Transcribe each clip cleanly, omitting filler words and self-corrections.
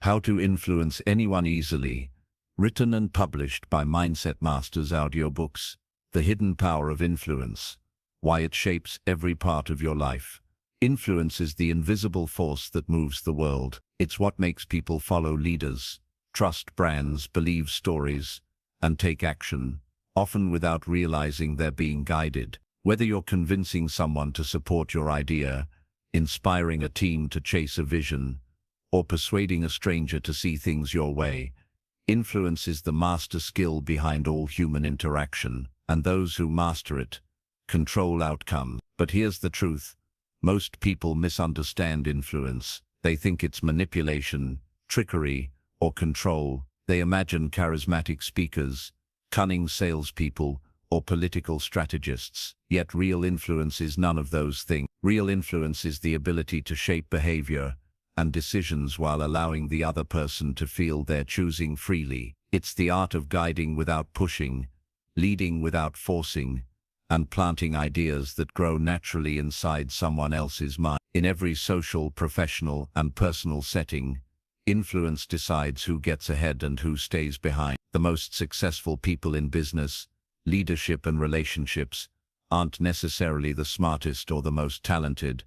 How to Influence Anyone Easily. Written and published by Mindset Masters Audiobooks. The Hidden Power of Influence. Why it shapes every part of your life. Influence is the invisible force that moves the world. It's what makes people follow leaders, trust brands, believe stories, and take action, often without realizing they're being guided. Whether you're convincing someone to support your idea, inspiring a team to chase a vision, or persuading a stranger to see things your way, influence is the master skill behind all human interaction, and those who master it control outcomes. But here's the truth. Most people misunderstand influence. They think it's manipulation, trickery, or control. They imagine charismatic speakers, cunning salespeople, or political strategists. Yet real influence is none of those things. Real influence is the ability to shape behavior and decisions while allowing the other person to feel they're choosing freely. It's the art of guiding without pushing, leading without forcing, and planting ideas that grow naturally inside someone else's mind. In every social, professional, and personal setting, influence decides who gets ahead and who stays behind. The most successful people in business, leadership, and relationships aren't necessarily the smartest or the most talented.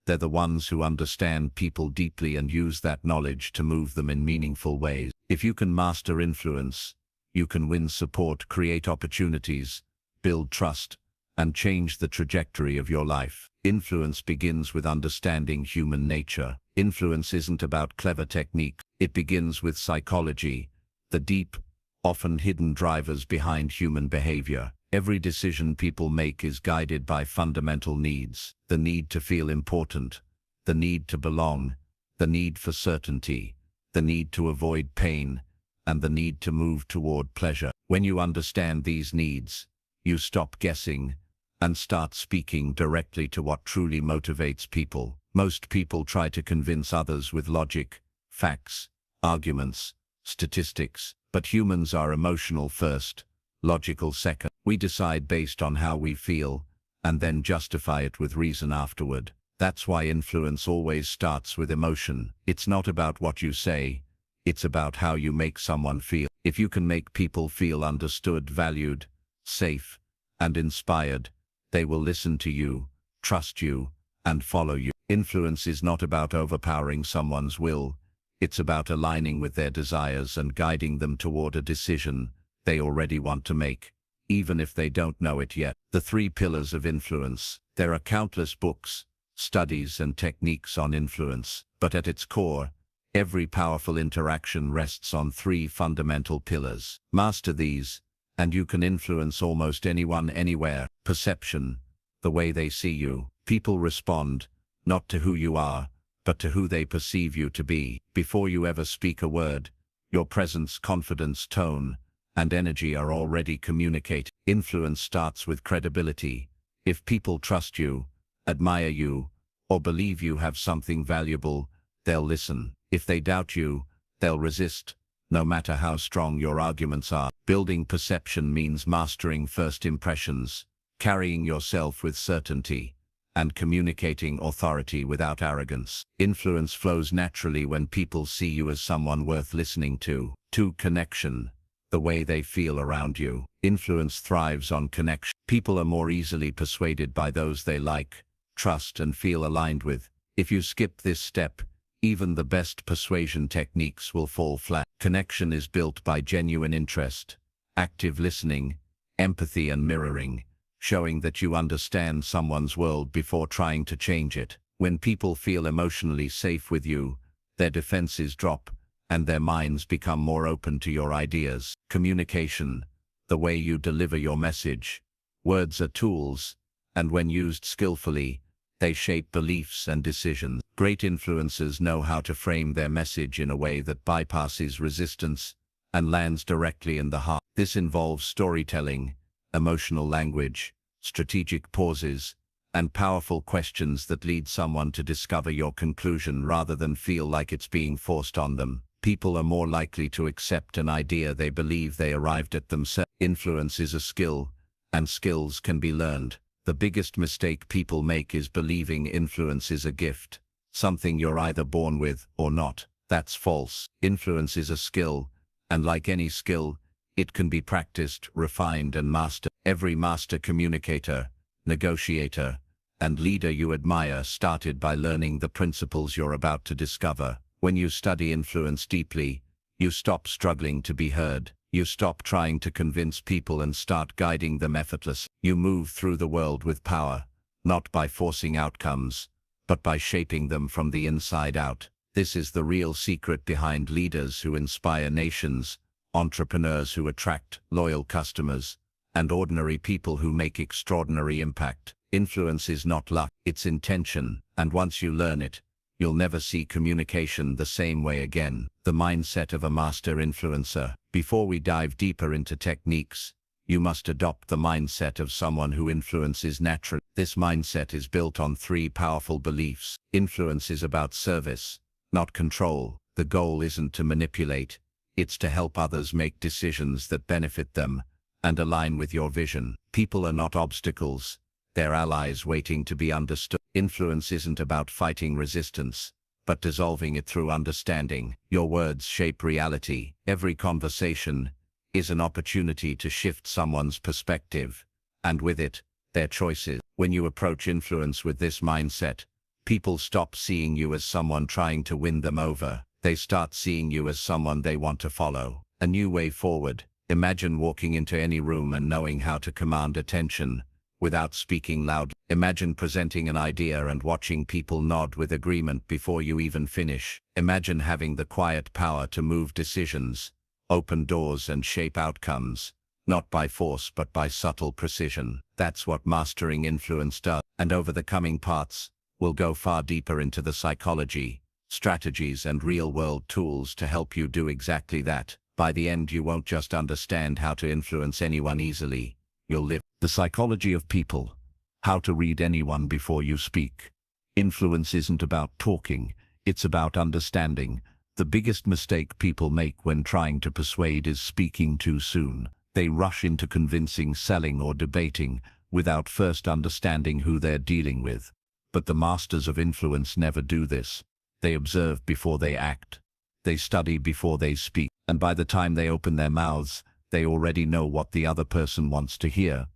They're the ones who understand people deeply and use that knowledge to move them in meaningful ways. If you can master influence, you can win support, create opportunities, build trust, and change the trajectory of your life. Influence begins with understanding human nature. Influence isn't about clever technique. It begins with psychology, the deep, often hidden drivers behind human behavior. Every decision people make is guided by fundamental needs: the need to feel important, the need to belong, the need for certainty, the need to avoid pain, and the need to move toward pleasure. When you understand these needs, you stop guessing and start speaking directly to what truly motivates people. Most people try to convince others with logic, facts, arguments, statistics, but humans are emotional first, logical second. We decide based on how we feel, and then justify it with reason afterward. That's why influence always starts with emotion. It's not about what you say, it's about how you make someone feel. If you can make people feel understood, valued, safe, and inspired, they will listen to you, trust you, and follow you. Influence is not about overpowering someone's will. It's about aligning with their desires and guiding them toward a decision they already want to make, even if they don't know it yet. The 3 pillars of influence. There are countless books, studies, and techniques on influence, but at its core, every powerful interaction rests on 3 fundamental pillars. Master these, and you can influence almost anyone, anywhere. Perception, the way they see you. People respond, not to who you are, but to who they perceive you to be. Before you ever speak a word, your presence, confidence, tone, and energy are already communicated. Influence starts with credibility. If people trust you, admire you, or believe you have something valuable, they'll listen. If they doubt you, they'll resist, no matter how strong your arguments are. Building perception means mastering first impressions, carrying yourself with certainty, and communicating authority without arrogance. Influence flows naturally when people see you as someone worth listening to. 2. Connection, the way they feel around you. Influence thrives on connection. People are more easily persuaded by those they like, trust, and feel aligned with. If you skip this step, even the best persuasion techniques will fall flat. Connection is built by genuine interest, active listening, empathy, and mirroring, showing that you understand someone's world before trying to change it. When people feel emotionally safe with you, their defenses drop, and their minds become more open to your ideas. Communication, the way you deliver your message. Words are tools, and when used skillfully, they shape beliefs and decisions. Great influencers know how to frame their message in a way that bypasses resistance and lands directly in the heart. This involves storytelling, emotional language, strategic pauses, and powerful questions that lead someone to discover your conclusion rather than feel like it's being forced on them. People are more likely to accept an idea they believe they arrived at themselves. Influence is a skill, and skills can be learned. The biggest mistake people make is believing influence is a gift, something you're either born with or not. That's false. Influence is a skill, and like any skill, it can be practiced, refined, and mastered. Every master communicator, negotiator, and leader you admire started by learning the principles you're about to discover. When you study influence deeply, you stop struggling to be heard. You stop trying to convince people and start guiding them effortlessly. You move through the world with power, not by forcing outcomes, but by shaping them from the inside out. This is the real secret behind leaders who inspire nations, entrepreneurs who attract loyal customers, and ordinary people who make extraordinary impact. Influence is not luck, it's intention, and once you learn it, you'll never see communication the same way again. The mindset of a master influencer. Before we dive deeper into techniques, you must adopt the mindset of someone who influences naturally. This mindset is built on 3 powerful beliefs. Influence is about service, not control. The goal isn't to manipulate, it's to help others make decisions that benefit them and align with your vision. People are not obstacles, they're allies waiting to be understood. Influence isn't about fighting resistance, but dissolving it through understanding. Your words shape reality. Every conversation is an opportunity to shift someone's perspective, and with it, their choices. When you approach influence with this mindset, people stop seeing you as someone trying to win them over. They start seeing you as someone they want to follow. A new way forward. Imagine walking into any room and knowing how to command attention without speaking loudly. Imagine presenting an idea and watching people nod with agreement before you even finish. Imagine having the quiet power to move decisions, open doors, and shape outcomes, not by force but by subtle precision. That's what mastering influence does. And over the coming parts, we'll go far deeper into the psychology, strategies, and real-world tools to help you do exactly that. By the end, you won't just understand how to influence anyone easily, you'll live. The psychology of people. How to read anyone before you speak. Influence isn't about talking, it's about understanding. The biggest mistake people make when trying to persuade is speaking too soon. They rush into convincing, selling, or debating without first understanding who they're dealing with. But the masters of influence never do this. They observe before they act. They study before they speak. And by the time they open their mouths, they already know what the other person wants to hear.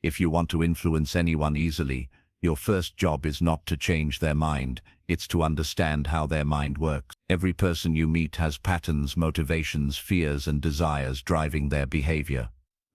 If you want to influence anyone easily, your first job is not to change their mind, it's to understand how their mind works. Every person you meet has patterns, motivations, fears, and desires driving their behavior.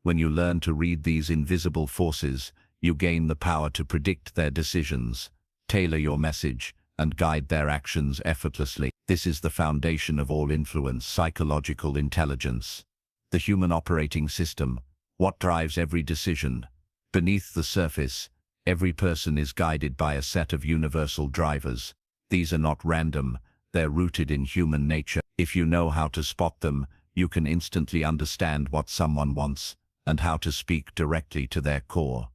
When you learn to read these invisible forces, you gain the power to predict their decisions, tailor your message, and guide their actions effortlessly. This is the foundation of all influence: psychological intelligence. The human operating system. What drives every decision? Beneath the surface, every person is guided by a set of universal drivers. These are not random, they're rooted in human nature. If you know how to spot them, you can instantly understand what someone wants and how to speak directly to their core.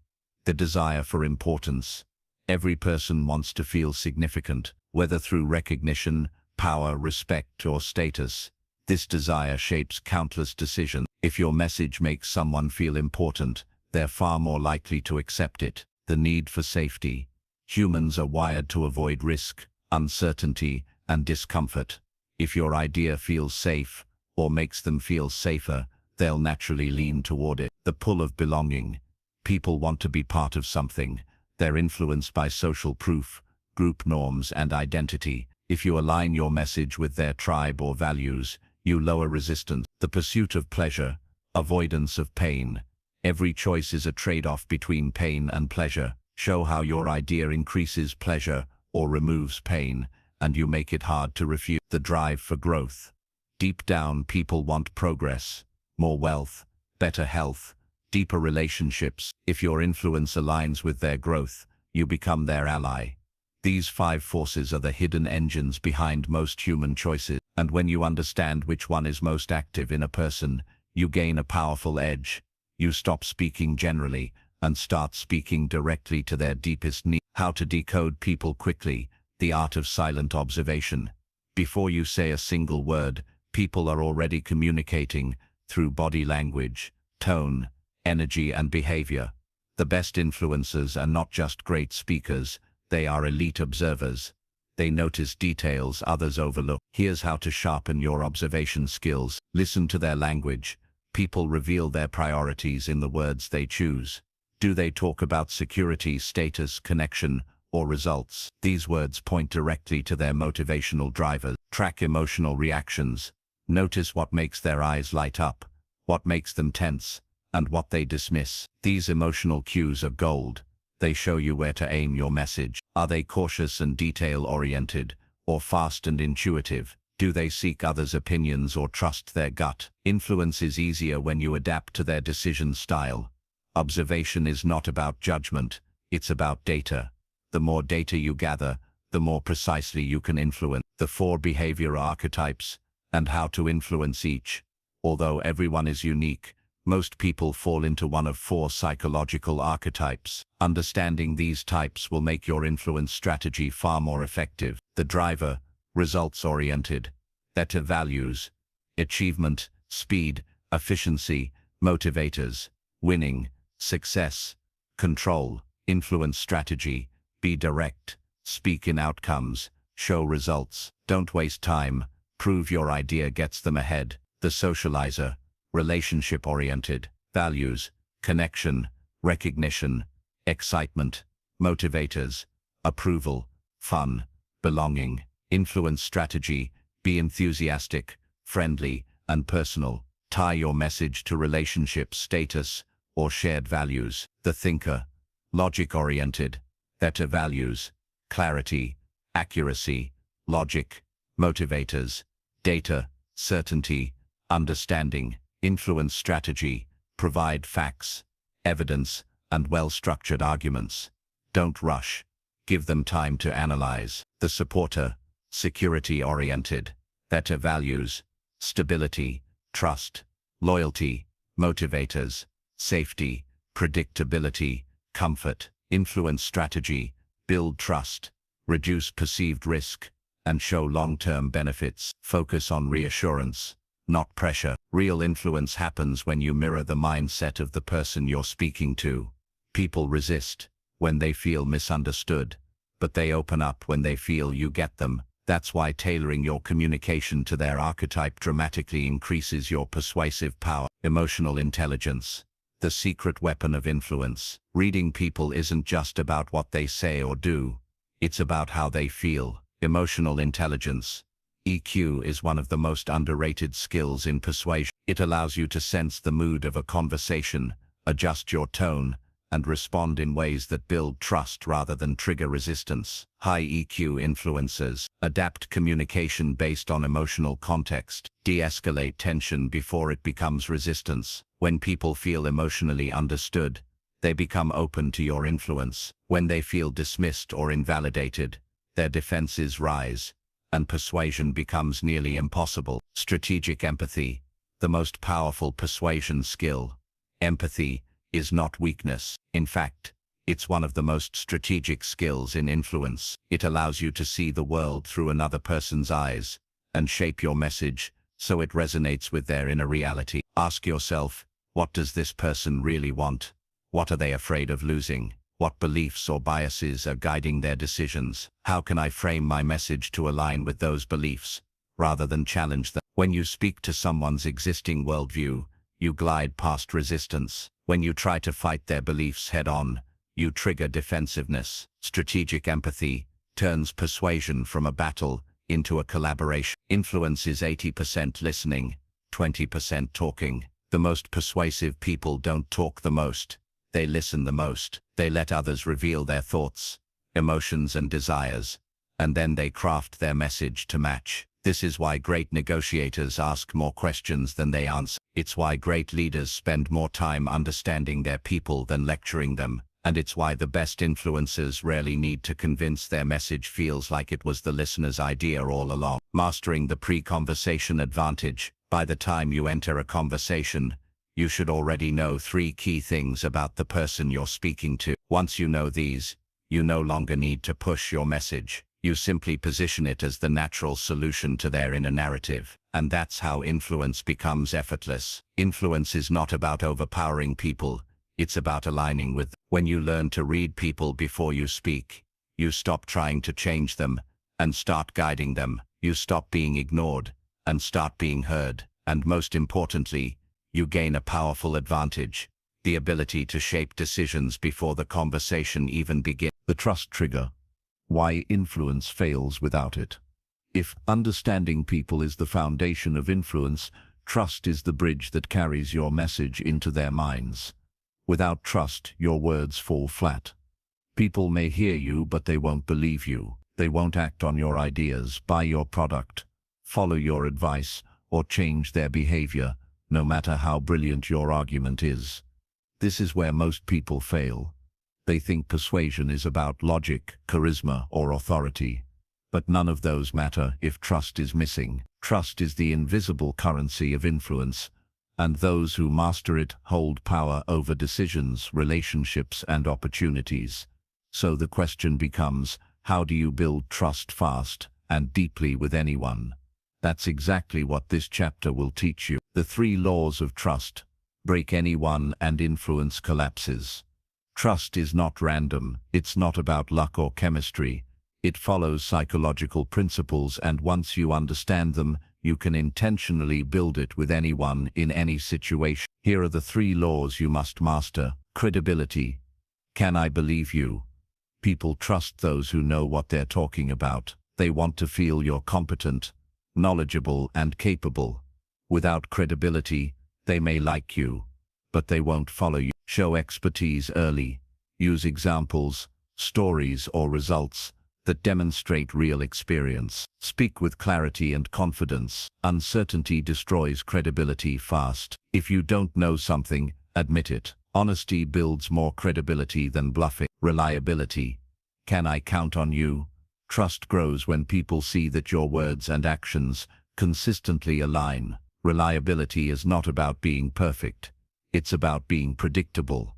The desire for importance. Every person wants to feel significant, whether through recognition, power, respect, or status. This desire shapes countless decisions. If your message makes someone feel important, they're far more likely to accept it. The need for safety. Humans are wired to avoid risk, uncertainty, and discomfort. If your idea feels safe, or makes them feel safer, they'll naturally lean toward it. The pull of belonging. People want to be part of something. They're influenced by social proof, group norms, and identity. If you align your message with their tribe or values, you lower resistance. The pursuit of pleasure. Avoidance of pain. Every choice is a trade-off between pain and pleasure. Show how your idea increases pleasure or removes pain, and you make it hard to refuse. The drive for growth. Deep down, people want progress, more wealth, better health, deeper relationships. If your influence aligns with their growth, you become their ally. These 5 forces are the hidden engines behind most human choices, and when you understand which one is most active in a person, you gain a powerful edge. You stop speaking generally and start speaking directly to their deepest needs. How to decode people quickly. The art of silent observation. Before you say a single word, people are already communicating through body language, tone, energy, and behavior. The best influencers are not just great speakers, they are elite observers. They notice details others overlook. Here's how to sharpen your observation skills. Listen to their language. People reveal their priorities in the words they choose. Do they talk about security, status, connection, or results? These words point directly to their motivational drivers. Track emotional reactions. Notice what makes their eyes light up, what makes them tense, and what they dismiss. These emotional cues are gold. They show you where to aim your message. Are they cautious and detail-oriented, or fast and intuitive? Do they seek others' opinions or trust their gut? Influence is easier when you adapt to their decision style. Observation is not about judgment, it's about data. The more data you gather, the more precisely you can influence. The 4 behavior archetypes, and how to influence each. Although everyone is unique, most people fall into one of 4 psychological archetypes. Understanding these types will make your influence strategy far more effective. The driver, results-oriented. Better values, achievement, speed, efficiency, motivators, winning, success, control, influence strategy, be direct, speak in outcomes, show results, don't waste time, prove your idea gets them ahead. The socializer, relationship-oriented, values, connection, recognition, excitement, motivators, approval, fun, belonging, influence strategy, be enthusiastic, friendly, and personal. Tie your message to relationship status or shared values. The thinker, logic-oriented, better values, clarity, accuracy, logic, motivators, data, certainty, understanding, influence strategy, provide facts, evidence, and well-structured arguments. Don't rush. Give them time to analyze. The supporter, security-oriented, better values, stability, trust, loyalty, motivators, safety, predictability, comfort, influence strategy, build trust, reduce perceived risk, and show long-term benefits. Focus on reassurance, not pressure. Real influence happens when you mirror the mindset of the person you're speaking to. People resist when they feel misunderstood, but they open up when they feel you get them. That's why tailoring your communication to their archetype dramatically increases your persuasive power. Emotional intelligence, the secret weapon of influence. Reading people isn't just about what they say or do, it's about how they feel. Emotional intelligence, EQ, is one of the most underrated skills in persuasion. It allows you to sense the mood of a conversation, adjust your tone, and respond in ways that build trust rather than trigger resistance. High EQ influencers adapt communication based on emotional context, de-escalate tension before it becomes resistance. When people feel emotionally understood, they become open to your influence. When they feel dismissed or invalidated, their defenses rise, and persuasion becomes nearly impossible. Strategic empathy, the most powerful persuasion skill. Empathy is not weakness. In fact, it's one of the most strategic skills in influence. It allows you to see the world through another person's eyes and shape your message so it resonates with their inner reality. Ask yourself, what does this person really want? What are they afraid of losing? What beliefs or biases are guiding their decisions? How can I frame my message to align with those beliefs, rather than challenge them? When you speak to someone's existing worldview, you glide past resistance. When you try to fight their beliefs head-on, you trigger defensiveness. Strategic empathy turns persuasion from a battle into a collaboration. Influence is 80% listening, 20% talking. The most persuasive people don't talk the most. They listen the most. They let others reveal their thoughts, emotions, and desires, and then they craft their message to match. This is why great negotiators ask more questions than they answer. It's why great leaders spend more time understanding their people than lecturing them. And it's why the best influencers rarely need to convince. Their message feels like it was the listener's idea all along. Mastering the pre-conversation advantage. By the time you enter a conversation, you should already know 3 key things about the person you're speaking to. Once you know these, you no longer need to push your message. You simply position it as the natural solution to their inner narrative. And that's how influence becomes effortless. Influence is not about overpowering people, it's about aligning with them. When you learn to read people before you speak, you stop trying to change them and start guiding them. You stop being ignored and start being heard. And most importantly, you gain a powerful advantage, the ability to shape decisions before the conversation even begins. The trust trigger. Why influence fails without it. If understanding people is the foundation of influence, trust is the bridge that carries your message into their minds. Without trust, your words fall flat. People may hear you, but they won't believe you. They won't act on your ideas, buy your product, follow your advice, or change their behavior, no matter how brilliant your argument is. This is where most people fail. They think persuasion is about logic, charisma, or authority. But none of those matter if trust is missing. Trust is the invisible currency of influence, and those who master it hold power over decisions, relationships, and opportunities. So the question becomes, how do you build trust fast and deeply with anyone? That's exactly what this chapter will teach you. The 3 laws of trust. Break anyone and influence collapses. Trust is not random. It's not about luck or chemistry. It follows psychological principles, and once you understand them, you can intentionally build it with anyone in any situation. Here are the 3 laws you must master. Credibility. Can I believe you? People trust those who know what they're talking about. They want to feel you're competent, knowledgeable, and capable. Without credibility, they may like you, but they won't follow you. Show expertise early. Use examples, stories, or results that demonstrate real experience. Speak with clarity and confidence. Uncertainty destroys credibility fast. If you don't know something, admit it. Honesty builds more credibility than bluffing. Reliability. Can I count on you? Trust grows when people see that your words and actions consistently align. Reliability is not about being perfect. It's about being predictable.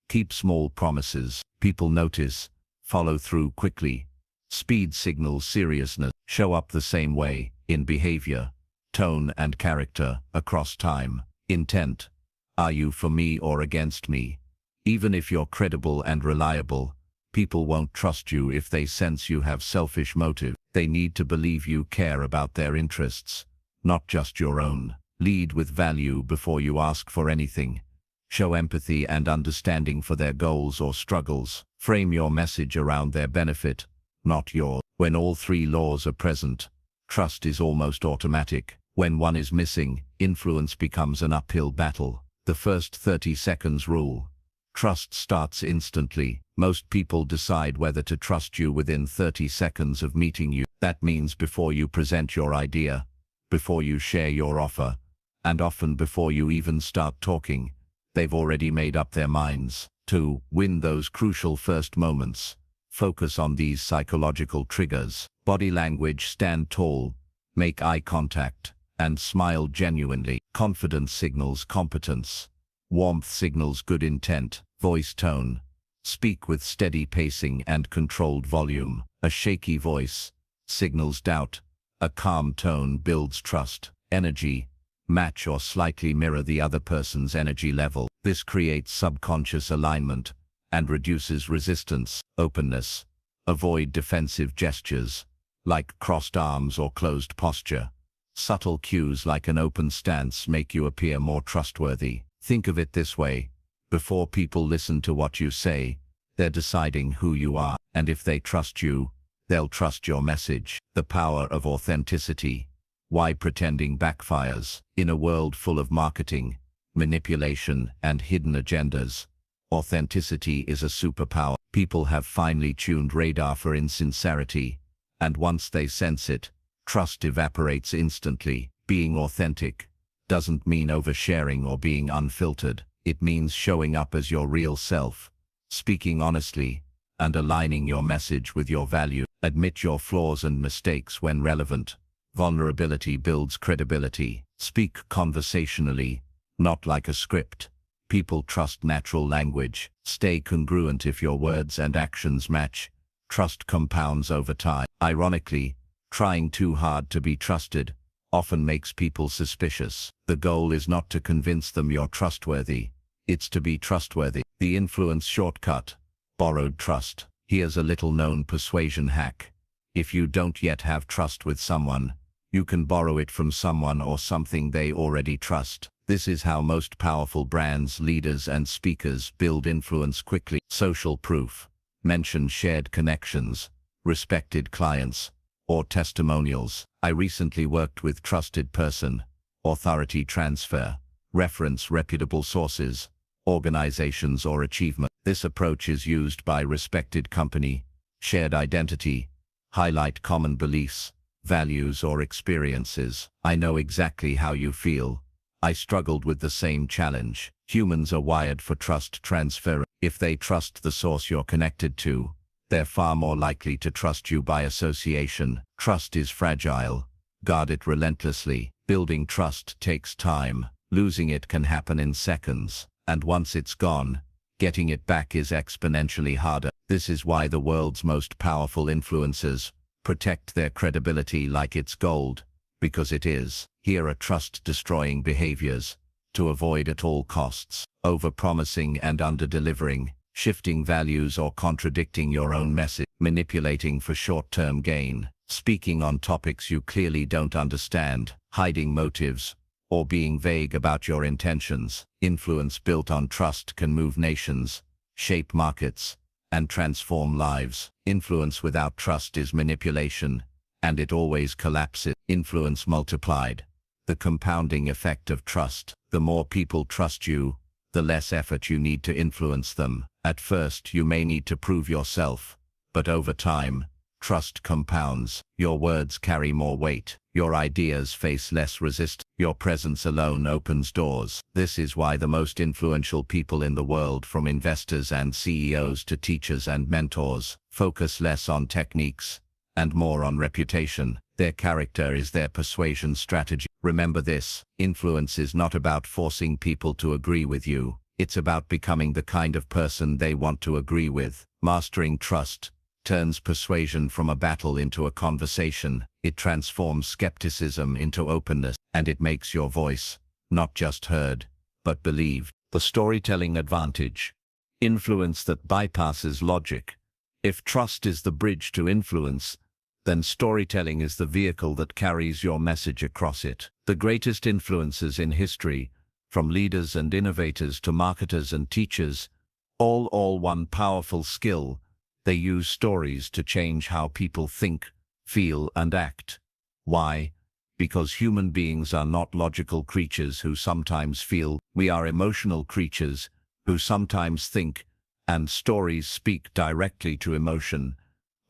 Keep small promises. People notice. Follow through quickly. Speed signals seriousness. Show up the same way, in behavior, tone, and character, across time. Intent. Are you for me or against me? Even if you're credible and reliable, people won't trust you if they sense you have selfish motive. They need to believe you care about their interests, not just your own. Lead with value before you ask for anything. Show empathy and understanding for their goals or struggles. Frame your message around their benefit, not yours. When all 3 laws are present, trust is almost automatic. When one is missing, influence becomes an uphill battle. The first 30 seconds rule. Trust starts instantly. Most people decide whether to trust you within 30 seconds of meeting you. That means before you present your idea, before you share your offer, and often before you even start talking, they've already made up their minds. To win those crucial first moments, focus on these psychological triggers. Body language. Stand tall, make eye contact, and smile genuinely. Confidence signals competence. Warmth signals good intent. Voice tone. Speak with steady pacing and controlled volume. A shaky voice signals doubt. A calm tone builds trust. Energy. Match or slightly mirror the other person's energy level. This creates subconscious alignment and reduces resistance. Openness. Avoid defensive gestures, like crossed arms or closed posture. Subtle cues like an open stance make you appear more trustworthy. Think of it this way. Before people listen to what you say, they're deciding who you are. And if they trust you, they'll trust your message. The power of authenticity. Why pretending backfires. In a world full of marketing, manipulation, and hidden agendas, authenticity is a superpower. People have finely tuned radar for insincerity, and once they sense it, trust evaporates instantly. Being authentic doesn't mean oversharing or being unfiltered. It means showing up as your real self, speaking honestly, and aligning your message with your value. Admit your flaws and mistakes when relevant. Vulnerability builds credibility. Speak conversationally, not like a script. People trust natural language. Stay congruent. If your words and actions match, trust compounds over time. Ironically, trying too hard to be trusted often makes people suspicious. The goal is not to convince them you're trustworthy. It's to be trustworthy. The influence shortcut. Borrowed trust. Here's a little-known persuasion hack. If you don't yet have trust with someone, you can borrow it from someone or something they already trust. This is how most powerful brands, leaders, and speakers build influence quickly. Social proof. Mention shared connections, respected clients, or testimonials. I recently worked with trusted person, authority transfer, reference reputable sources, organizations or achievement. This approach is used by respected company, shared identity, highlight common beliefs, values or experiences. I know exactly how you feel. I struggled with the same challenge. Humans are wired for trust transfer. If they trust the source you're connected to, they're far more likely to trust you by association. Trust is fragile. Guard it relentlessly. Building trust takes time. Losing it can happen in seconds. And once it's gone, getting it back is exponentially harder. This is why the world's most powerful influencers protect their credibility like it's gold, because it is. Here are trust-destroying behaviors to avoid at all costs: over-promising and under-delivering, shifting values or contradicting your own message, manipulating for short-term gain, speaking on topics you clearly don't understand, hiding motives, or being vague about your intentions. Influence built on trust can move nations, shape markets, and transform lives. Influence without trust is manipulation, and it always collapses. Influence multiplied. The compounding effect of trust. The more people trust you, the less effort you need to influence them. At first, you may need to prove yourself, but over time, trust compounds. Your words carry more weight. Your ideas face less resistance. Your presence alone opens doors. This is why the most influential people in the world, from investors and CEOs to teachers and mentors, focus less on techniques and more on reputation. Their character is their persuasion strategy. Remember this: influence is not about forcing people to agree with you. It's about becoming the kind of person they want to agree with. Mastering trust turns persuasion from a battle into a conversation. It transforms skepticism into openness, and it makes your voice not just heard, but believed. The storytelling advantage. Influence that bypasses logic. If trust is the bridge to influence, then storytelling is the vehicle that carries your message across it. The greatest influencers in history, from leaders and innovators to marketers and teachers, all one powerful skill: they use stories to change how people think, feel, and act. Why? Because human beings are not logical creatures who sometimes feel. We are emotional creatures who sometimes think, and stories speak directly to emotion,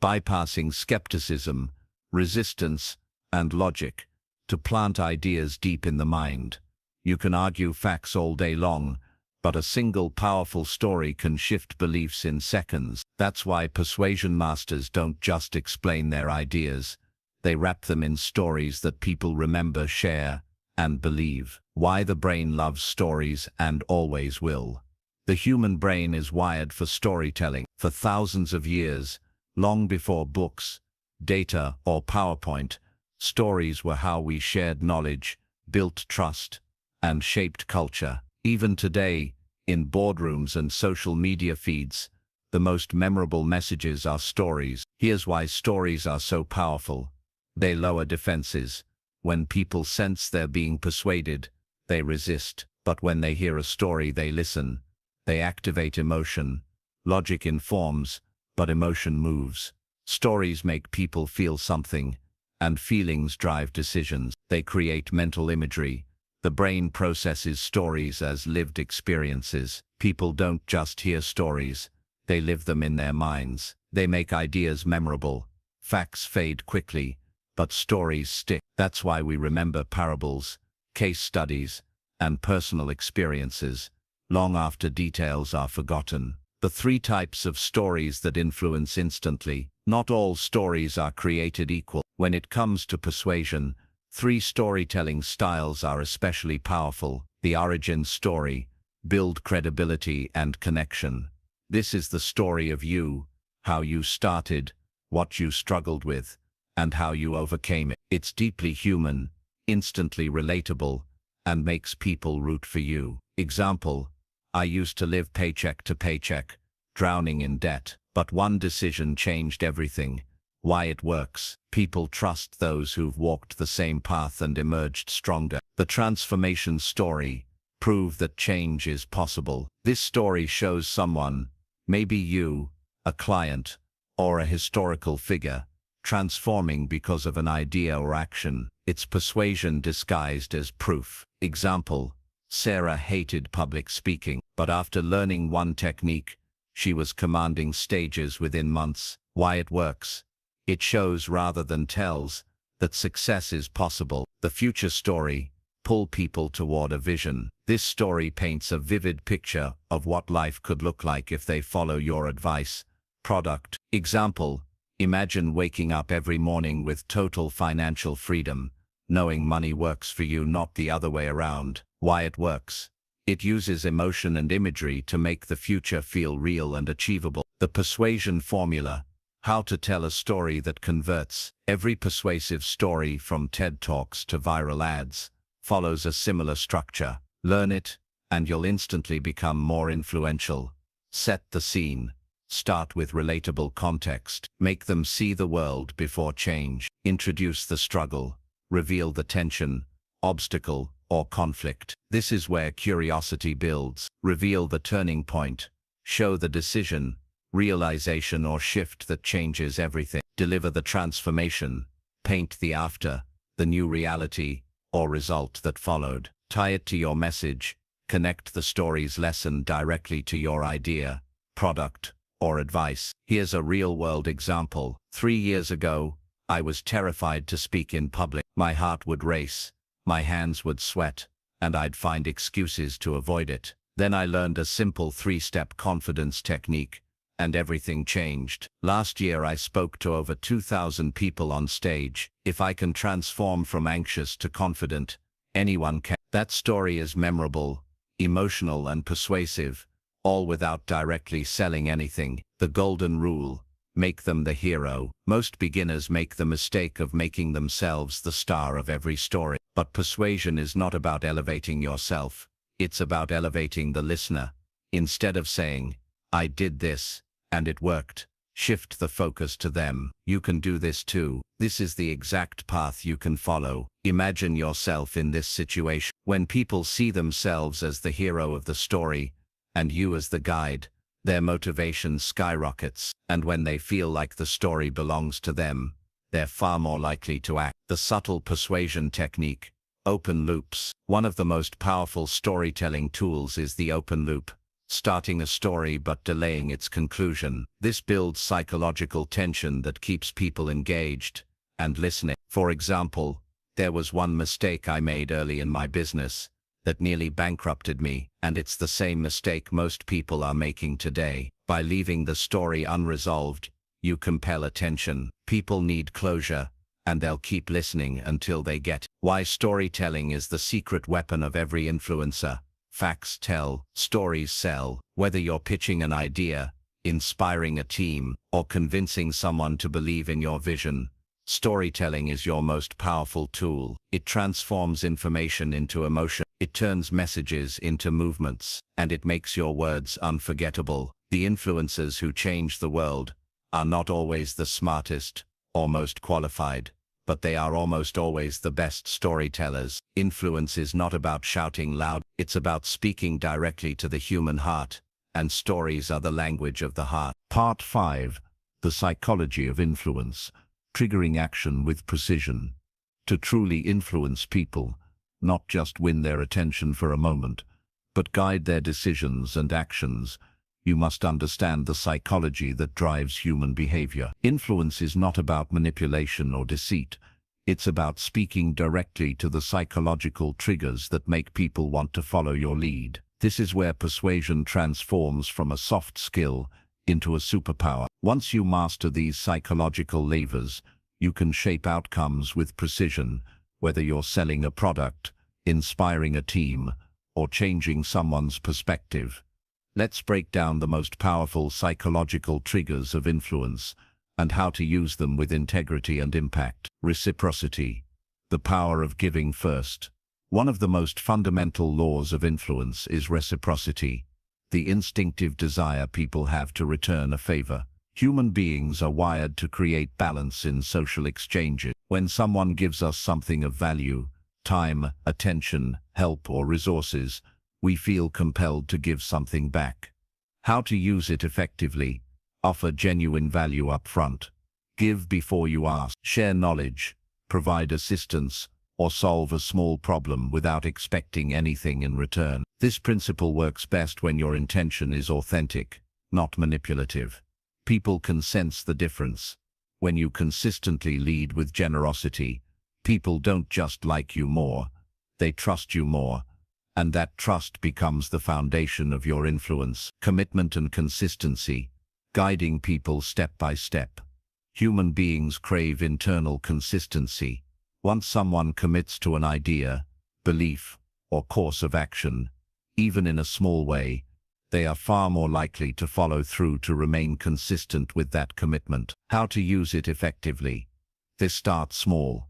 bypassing skepticism, resistance, and logic, to plant ideas deep in the mind. You can argue facts all day long, but a single powerful story can shift beliefs in seconds. That's why persuasion masters don't just explain their ideas. They wrap them in stories that people remember, share, and believe. Why the brain loves stories and always will. The human brain is wired for storytelling. For thousands of years, long before books, data, or PowerPoint, stories were how we shared knowledge, built trust, and shaped culture. Even today, in boardrooms and social media feeds, the most memorable messages are stories. Here's why stories are so powerful. They lower defenses. When people sense they're being persuaded, they resist. But when they hear a story, they listen. They activate emotion. Logic informs, but emotion moves. Stories make people feel something, and feelings drive decisions. They create mental imagery. The brain processes stories as lived experiences. People don't just hear stories, they live them in their minds. They make ideas memorable. Facts fade quickly, but stories stick. That's why we remember parables, case studies, and personal experiences long after details are forgotten. The 3 types of stories that influence instantly. Not all stories are created equal. When it comes to persuasion, 3 storytelling styles are especially powerful. The origin story. Build credibility and connection. This is the story of you, how you started, what you struggled with, and how you overcame it. It's deeply human, instantly relatable, and makes people root for you. Example: I used to live paycheck to paycheck, drowning in debt, but one decision changed everything. Why it works. People trust those who've walked the same path and emerged stronger. The transformation story. Prove that change is possible. This story shows someone, maybe you, a client, or a historical figure, transforming because of an idea or action. It's persuasion disguised as proof. Example: Sarah hated public speaking, but after learning one technique, she was commanding stages within months. Why it works. It shows rather than tells that success is possible. The future story. Pull people toward a vision. This story paints a vivid picture of what life could look like if they follow your advice. Product. Example: imagine waking up every morning with total financial freedom, knowing money works for you, not the other way around. Why it works. It uses emotion and imagery to make the future feel real and achievable. The persuasion formula. How to tell a story that converts. Every persuasive story, from TED Talks to viral ads, follows a similar structure. Learn it, and you'll instantly become more influential. Set the scene. Start with relatable context. Make them see the world before change. Introduce the struggle. Reveal the tension, obstacle, or conflict. This is where curiosity builds. Reveal the turning point. Show the decision, realization, or shift that changes everything. Deliver the transformation. Paint the after, the new reality, or result that followed. Tie it to your message. Connect the story's lesson directly to your idea, product, or advice. Here's a real-world example. 3 years ago, I was terrified to speak in public. My heart would race, my hands would sweat, and I'd find excuses to avoid it. Then I learned a simple 3-step confidence technique, and everything changed. Last year I spoke to over 2,000 people on stage. If I can transform from anxious to confident, anyone can. That story is memorable, emotional, and persuasive, all without directly selling anything. The golden rule. Make them the hero. Most beginners make the mistake of making themselves the star of every story. But persuasion is not about elevating yourself. It's about elevating the listener. Instead of saying, "I did this, and it worked," shift the focus to them. You can do this too. This is the exact path you can follow. Imagine yourself in this situation. When people see themselves as the hero of the story, and you as the guide, their motivation skyrockets. And when they feel like the story belongs to them, they're far more likely to act. The subtle persuasion technique. Open loops. One of the most powerful storytelling tools is the open loop. Starting a story but delaying its conclusion. This builds psychological tension that keeps people engaged and listening. For example, there was one mistake I made early in my business that nearly bankrupted me, and it's the same mistake most people are making today. By leaving the story unresolved, you compel attention. People need closure, and they'll keep listening until they get it. Why storytelling is the secret weapon of every influencer. Facts tell, stories sell. Whether you're pitching an idea, inspiring a team, or convincing someone to believe in your vision, storytelling is your most powerful tool. It transforms information into emotion. It turns messages into movements, and it makes your words unforgettable. The influencers who change the world are not always the smartest or most qualified, but they are almost always the best storytellers. Influence is not about shouting loud, it's about speaking directly to the human heart, and stories are the language of the heart. Part 5. The Psychology of Influence. Triggering action with precision. To truly influence people, not just win their attention for a moment, but guide their decisions and actions, you must understand the psychology that drives human behavior. Influence is not about manipulation or deceit. It's about speaking directly to the psychological triggers that make people want to follow your lead. This is where persuasion transforms from a soft skill into a superpower. Once you master these psychological levers, you can shape outcomes with precision, whether you're selling a product, inspiring a team, or changing someone's perspective. Let's break down the most powerful psychological triggers of influence and how to use them with integrity and impact. Reciprocity. The power of giving first. One of the most fundamental laws of influence is reciprocity, the instinctive desire people have to return a favor. Human beings are wired to create balance in social exchanges. When someone gives us something of value, time, attention, help, or resources, we feel compelled to give something back. How to use it effectively? Offer genuine value up front. Give before you ask. Share knowledge, provide assistance, or solve a small problem without expecting anything in return. This principle works best when your intention is authentic, not manipulative. People can sense the difference. When you consistently lead with generosity, people don't just like you more, they trust you more, and that trust becomes the foundation of your influence. Commitment and consistency, guiding people step by step. Human beings crave internal consistency. Once someone commits to an idea, belief, or course of action, even in a small way, they are far more likely to follow through, to remain consistent with that commitment. How to use it effectively? This starts small.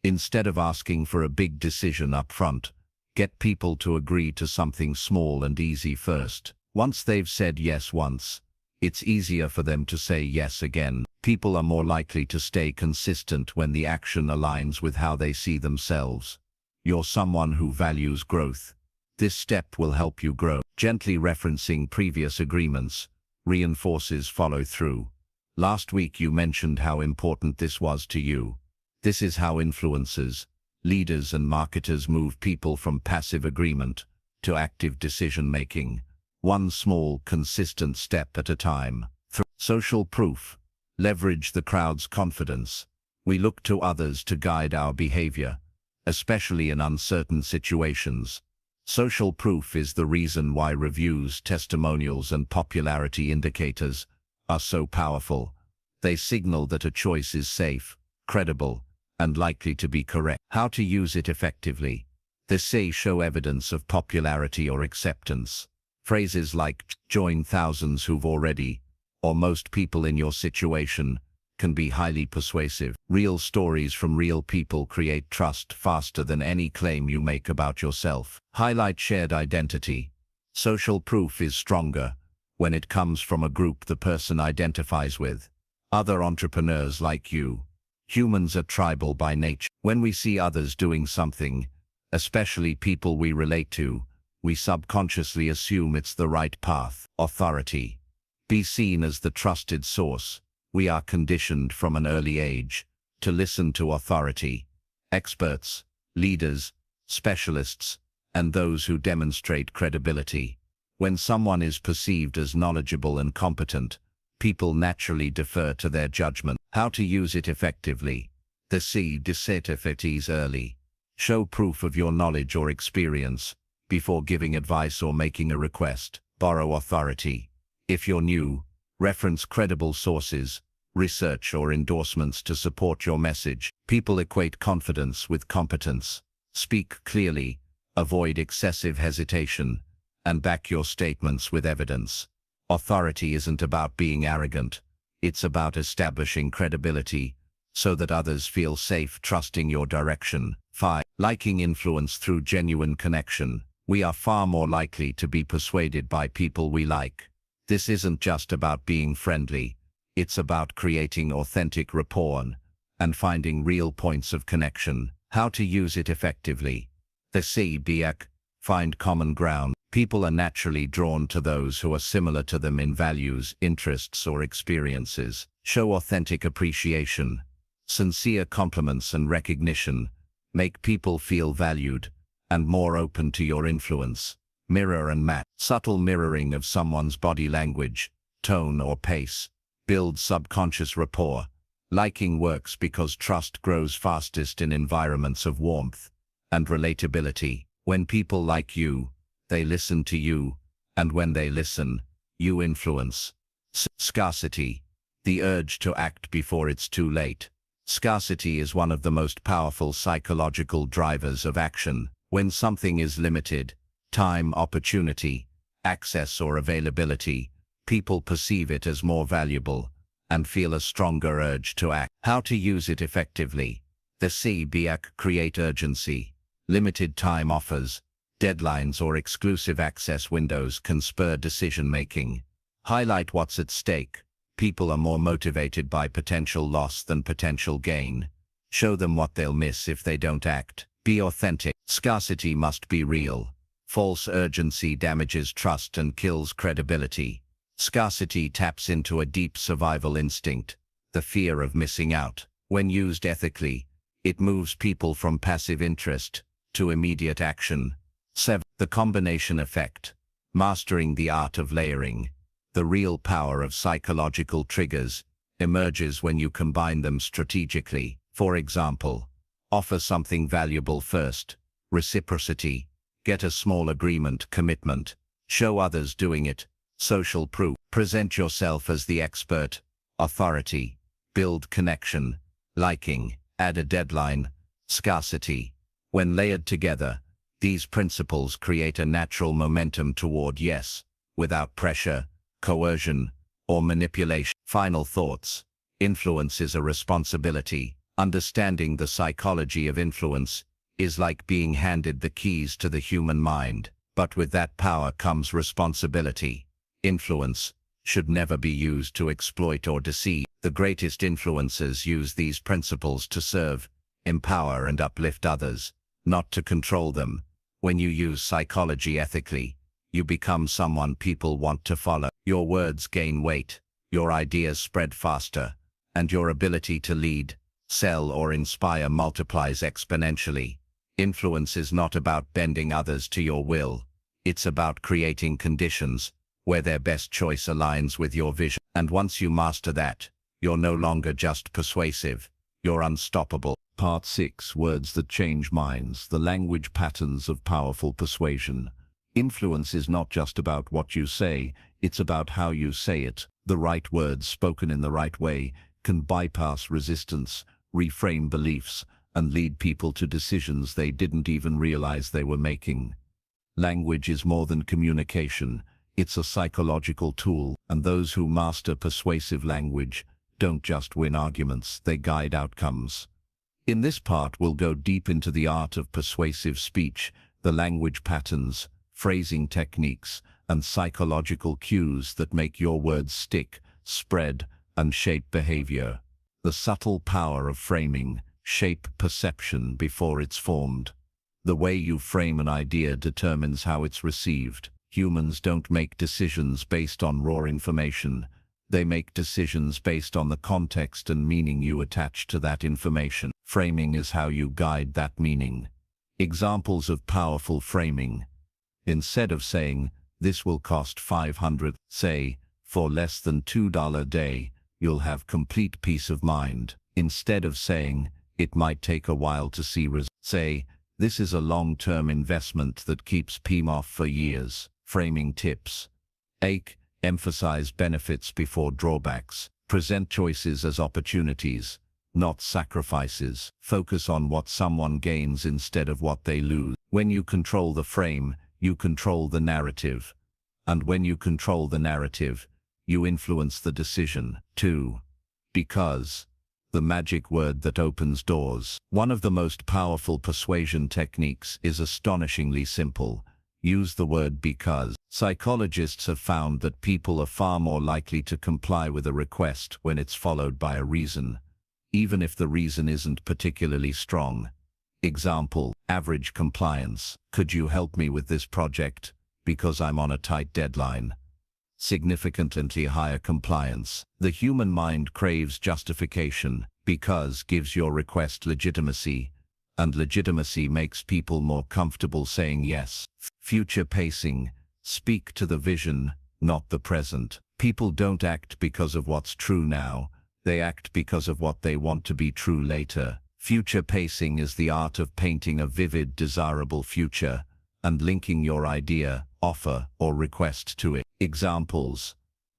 Instead of asking for a big decision up front, get people to agree to something small and easy first. Once they've said yes once, it's easier for them to say yes again. People are more likely to stay consistent when the action aligns with how they see themselves. You're someone who values growth. This step will help you grow. Gently referencing previous agreements reinforces follow-through. Last week you mentioned how important this was to you. This is how influencers, leaders, and marketers move people from passive agreement to active decision-making, one small, consistent step at a time. Social proof. Leverage the crowd's confidence. We look to others to guide our behavior, especially in uncertain situations. Social proof is the reason why reviews, testimonials, and popularity indicators are so powerful. They signal that a choice is safe, credible, and likely to be correct. How to use it effectively? They say show evidence of popularity or acceptance. Phrases like join thousands who've already, or most people in your situation, can be highly persuasive. Real stories from real people create trust faster than any claim you make about yourself. Highlight shared identity. Social proof is stronger when it comes from a group the person identifies with. Other entrepreneurs like you. Humans are tribal by nature. When we see others doing something, especially people we relate to, we subconsciously assume it's the right path. Authority. Be seen as the trusted source. We are conditioned from an early age to listen to authority, experts, leaders, specialists, and those who demonstrate credibility. When someone is perceived as knowledgeable and competent, people naturally defer to their judgment. How to use it effectively? The C. Dissertafities early. Show proof of your knowledge or experience before giving advice or making a request. Borrow authority. If you're new, reference credible sources, research, or endorsements to support your message. People equate confidence with competence. Speak clearly, avoid excessive hesitation, and back your statements with evidence. Authority isn't about being arrogant. It's about establishing credibility so that others feel safe trusting your direction. 5. Liking influence through genuine connection. We are far more likely to be persuaded by people we like. This isn't just about being friendly. It's about creating authentic rapport and finding real points of connection. How to use it effectively? The C. Find common ground. People are naturally drawn to those who are similar to them in values, interests, or experiences. Show authentic appreciation. Sincere compliments and recognition make people feel valued and more open to your influence. Mirror and match. Subtle mirroring of someone's body language, tone, or pace builds subconscious rapport. Liking works because trust grows fastest in environments of warmth and relatability. When people like you, they listen to you, and when they listen, you influence. Scarcity. The urge to act before it's too late. Scarcity is one of the most powerful psychological drivers of action. When something is limited, time, opportunity, access, or availability, people perceive it as more valuable and feel a stronger urge to act. How to use it effectively? The C. Create urgency. Limited time offers, deadlines, or exclusive access windows can spur decision-making. Highlight what's at stake. People are more motivated by potential loss than potential gain. Show them what they'll miss if they don't act. Be authentic. Scarcity must be real. False urgency damages trust and kills credibility. Scarcity taps into a deep survival instinct, the fear of missing out. When used ethically, it moves people from passive interest to immediate action. 7. The combination effect. Mastering the art of layering. The real power of psychological triggers emerges when you combine them strategically. For example, offer something valuable first. Reciprocity. Get a small agreement, commitment. Show others doing it. Social proof. Present yourself as the expert. Authority. Build connection. Liking. Add a deadline. Scarcity. When layered together, these principles create a natural momentum toward yes, without pressure, coercion, or manipulation. Final thoughts. Influence is a responsibility. Understanding the psychology of influence is like being handed the keys to the human mind, but with that power comes responsibility. Influence should never be used to exploit or deceive. The greatest influencers use these principles to serve, empower, and uplift others, not to control them. When you use psychology ethically, you become someone people want to follow. Your words gain weight, your ideas spread faster, and your ability to lead, sell, or inspire multiplies exponentially. Influence is not about bending others to your will. It's about creating conditions where their best choice aligns with your vision. And once you master that, you're no longer just persuasive, you're unstoppable. Part 6. Words that change minds. The language patterns of powerful persuasion. Influence is not just about what you say, it's about how you say it. The right words spoken in the right way can bypass resistance, reframe beliefs, and lead people to decisions they didn't even realize they were making. Language is more than communication, it's a psychological tool, and those who master persuasive language don't just win arguments, they guide outcomes. In this part, we'll go deep into the art of persuasive speech, the language patterns, phrasing techniques, and psychological cues that make your words stick, spread, and shape behavior. The subtle power of framing, shape perception before it's formed. The way you frame an idea determines how it's received. Humans don't make decisions based on raw information. They make decisions based on the context and meaning you attach to that information. Framing is how you guide that meaning. Examples of powerful framing. Instead of saying, "This will cost $500, say, "For less than $2 a day, you'll have complete peace of mind." Instead of saying, "It might take a while to see results," say, "This is a long-term investment that keeps PMOF for years." Framing tips. 8. Emphasize benefits before drawbacks. Present choices as opportunities, not sacrifices. Focus on what someone gains instead of what they lose. When you control the frame, you control the narrative. And when you control the narrative, you influence the decision. 2. Because. The magic word that opens doors. One of the most powerful persuasion techniques is astonishingly simple. Use the word because. Psychologists have found that people are far more likely to comply with a request when it's followed by a reason, even if the reason isn't particularly strong. Example, average compliance. "Could you help me with this project? Because I'm on a tight deadline." Significantly higher compliance. The human mind craves justification. Because gives your request legitimacy, and legitimacy makes people more comfortable saying yes. Future pacing. Speak to the vision, not the present. People don't act because of what's true now, they act because of what they want to be true later. Future pacing is the art of painting a vivid, desirable future, and linking your idea, offer, or request to it. Examples.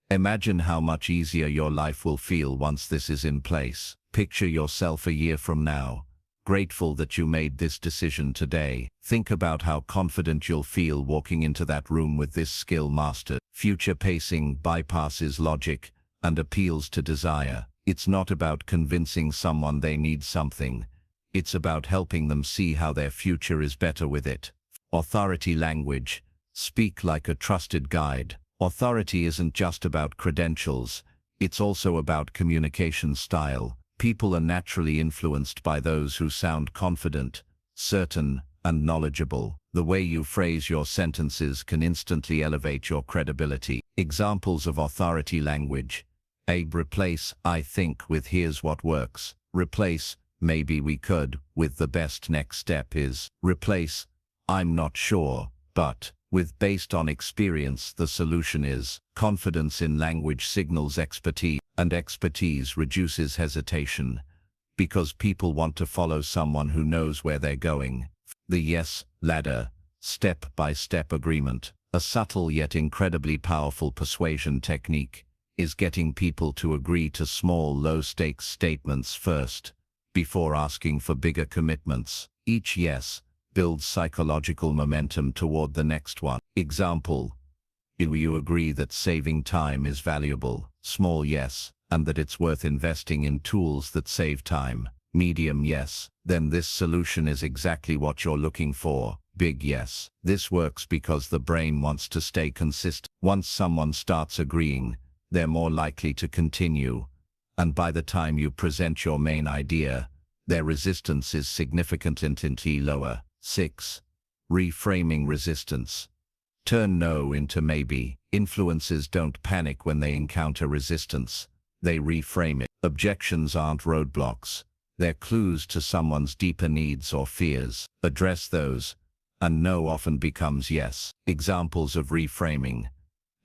Imagine how much easier your life will feel once this is in place. Picture yourself a year from now, grateful that you made this decision today. Think about how confident you'll feel walking into that room with this skill mastered. Future pacing bypasses logic and appeals to desire. It's not about convincing someone they need something. It's about helping them see how their future is better with it. Authority language. Speak like a trusted guide. Authority isn't just about credentials. It's also about communication style. People are naturally influenced by those who sound confident, certain, and knowledgeable. The way you phrase your sentences can instantly elevate your credibility. Examples of authority language. Replace "I think" with "here's what works." Replace "maybe we could" with "the best next step is." Replace "I'm not sure, but" with "based on experience the solution is." Confidence in language signals expertise, and expertise reduces hesitation, because people want to follow someone who knows where they're going. The yes ladder, step-by-step agreement. A subtle yet incredibly powerful persuasion technique is getting people to agree to small, low-stakes statements first, before asking for bigger commitments. Each yes builds psychological momentum toward the next one. Example: do you agree that saving time is valuable? Small yes, and that it's worth investing in tools that save time. Medium yes, then this solution is exactly what you're looking for. Big yes. This works because the brain wants to stay consistent. Once someone starts agreeing, they're more likely to continue, and by the time you present your main idea, their resistance is significantly lower. 6. Reframing resistance. Turn no into maybe. Influencers don't panic when they encounter resistance. They reframe it. Objections aren't roadblocks. They're clues to someone's deeper needs or fears. Address those, and no often becomes yes. Examples of reframing.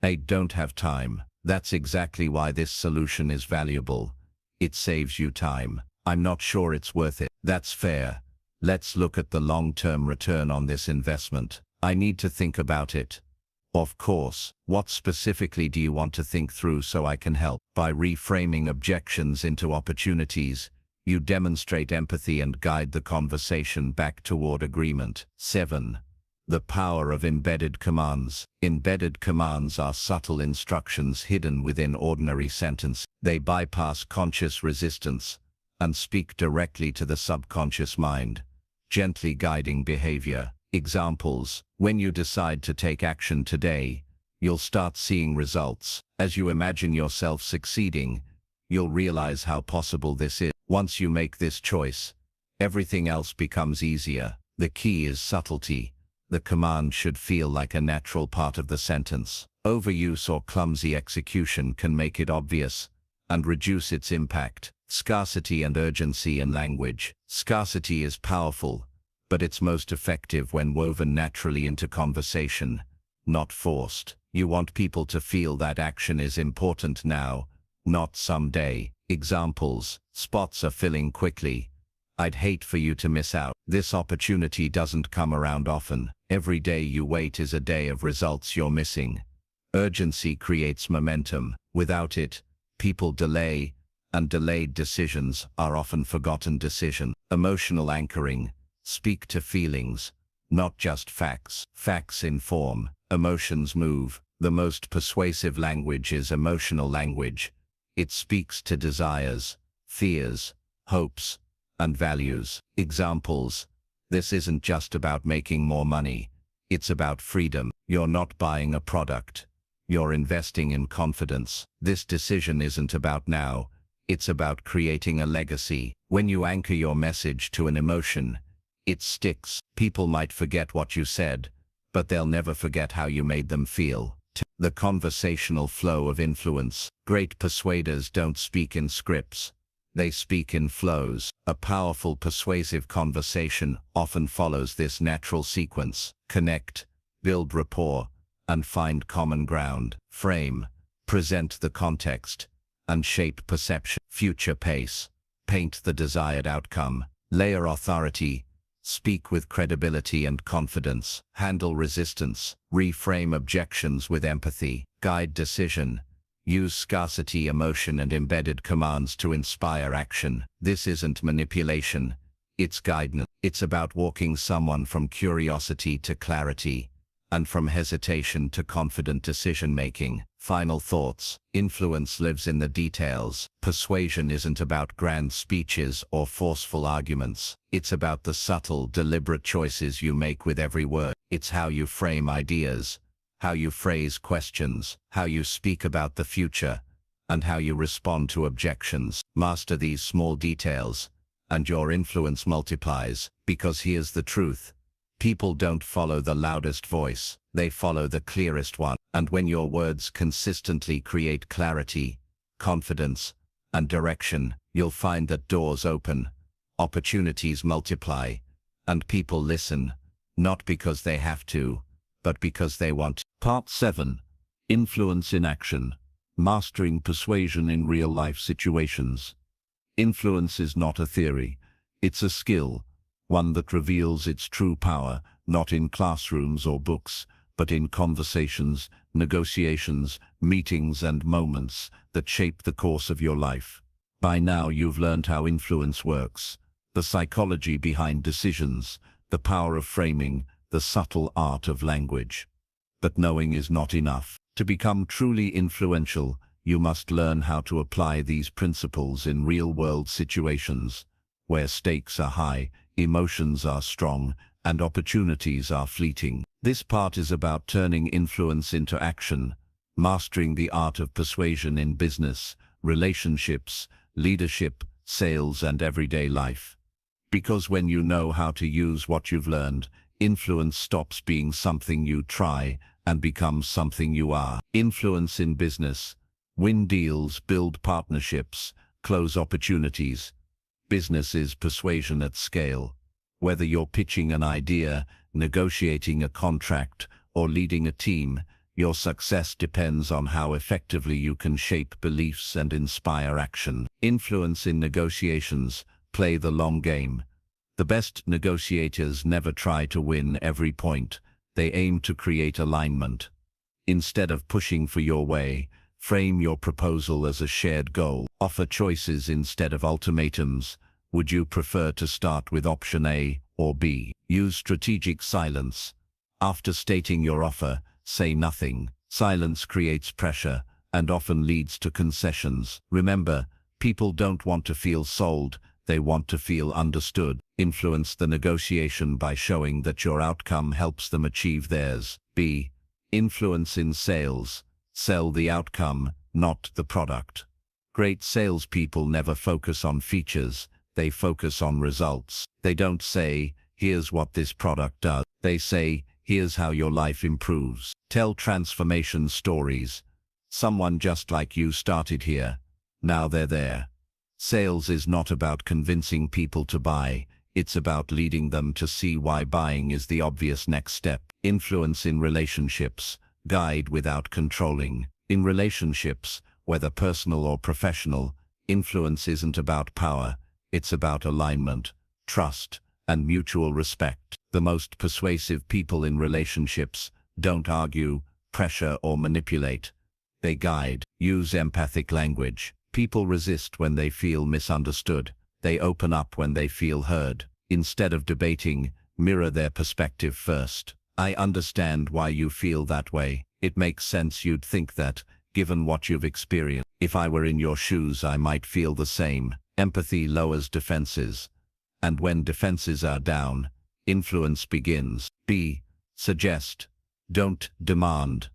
I don't have time. That's exactly why this solution is valuable. It saves you time. I'm not sure it's worth it. That's fair. Let's look at the long-term return on this investment. I need to think about it. Of course. What specifically do you want to think through so I can help? By reframing objections into opportunities, you demonstrate empathy and guide the conversation back toward agreement. 7. The power of embedded commands. Embedded commands are subtle instructions hidden within ordinary sentences. They bypass conscious resistance and speak directly to the subconscious mind, gently guiding behavior. Examples: when you decide to take action today, you'll start seeing results. As you imagine yourself succeeding, you'll realize how possible this is. Once you make this choice, everything else becomes easier. The key is subtlety. The command should feel like a natural part of the sentence. Overuse or clumsy execution can make it obvious and reduce its impact. Scarcity and urgency in language. Scarcity is powerful, but it's most effective when woven naturally into conversation, not forced. You want people to feel that action is important now, not someday. Examples: spots are filling quickly. I'd hate for you to miss out. This opportunity doesn't come around often. Every day you wait is a day of results you're missing. Urgency creates momentum. Without it, people delay, and delayed decisions are often forgotten decisions. Emotional anchoring. Speak to feelings, not just facts. Facts inform, emotions move. The most persuasive language is emotional language. It speaks to desires, fears, hopes, and values. Examples: this isn't just about making more money. It's about freedom. You're not buying a product. You're investing in confidence. This decision isn't about now. It's about creating a legacy. When you anchor your message to an emotion, it sticks. People might forget what you said, but they'll never forget how you made them feel. The conversational flow of influence. Great persuaders don't speak in scripts. They speak in flows. A powerful persuasive conversation often follows this natural sequence. Connect, build rapport, and find common ground. Frame, present the context, and shape perception. Future pace, paint the desired outcome. Layer authority, speak with credibility and confidence. Handle resistance, reframe objections with empathy. Guide decision, use scarcity, emotion, and embedded commands to inspire action. This isn't manipulation, it's guidance. It's about walking someone from curiosity to clarity, and from hesitation to confident decision-making. Final thoughts. Influence lives in the details. Persuasion isn't about grand speeches or forceful arguments. It's about the subtle, deliberate choices you make with every word. It's how you frame ideas, how you phrase questions, how you speak about the future, and how you respond to objections. Master these small details, and your influence multiplies. Because here's the truth. People don't follow the loudest voice, they follow the clearest one. And when your words consistently create clarity, confidence, and direction, you'll find that doors open, opportunities multiply, and people listen, not because they have to, but because they want. Part 7. Influence in Action. Mastering persuasion in real-life situations. Influence is not a theory, it's a skill, one that reveals its true power, not in classrooms or books, but in conversations, negotiations, meetings, and moments that shape the course of your life. By now you've learned how influence works, the psychology behind decisions, the power of framing, the subtle art of language. But knowing is not enough. To become truly influential, you must learn how to apply these principles in real-world situations, where stakes are high, emotions are strong, and opportunities are fleeting. This part is about turning influence into action, mastering the art of persuasion in business, relationships, leadership, sales, and everyday life. Because when you know how to use what you've learned, influence stops being something you try and becomes something you are. Influence in business. Win deals, build partnerships, close opportunities. Business is persuasion at scale. Whether you're pitching an idea, negotiating a contract, or leading a team, your success depends on how effectively you can shape beliefs and inspire action. Influence in negotiations. Play the long game. The best negotiators never try to win every point. They aim to create alignment. Instead of pushing for your way, frame your proposal as a shared goal. Offer choices instead of ultimatums. Would you prefer to start with option A or B? Use strategic silence. After stating your offer, say nothing. Silence creates pressure and often leads to concessions. Remember, people don't want to feel sold, they want to feel understood. Influence the negotiation by showing that your outcome helps them achieve theirs. B. Influence in sales. Sell the outcome, not the product. Great salespeople never focus on features, they focus on results. They don't say, here's what this product does. They say, here's how your life improves. Tell transformation stories. Someone just like you started here. Now they're there. Sales is not about convincing people to buy. It's about leading them to see why buying is the obvious next step. Influence in relationships. Guide without controlling. In relationships, whether personal or professional, influence isn't about power. It's about alignment, trust, and mutual respect. The most persuasive people in relationships don't argue, pressure, or manipulate. They guide. Use empathic language. People resist when they feel misunderstood. They open up when they feel heard. Instead of debating, mirror their perspective first. I understand why you feel that way. It makes sense you'd think that, given what you've experienced. If I were in your shoes, I might feel the same. Empathy lowers defenses. And when defenses are down, influence begins. B. Suggest. Don't demand.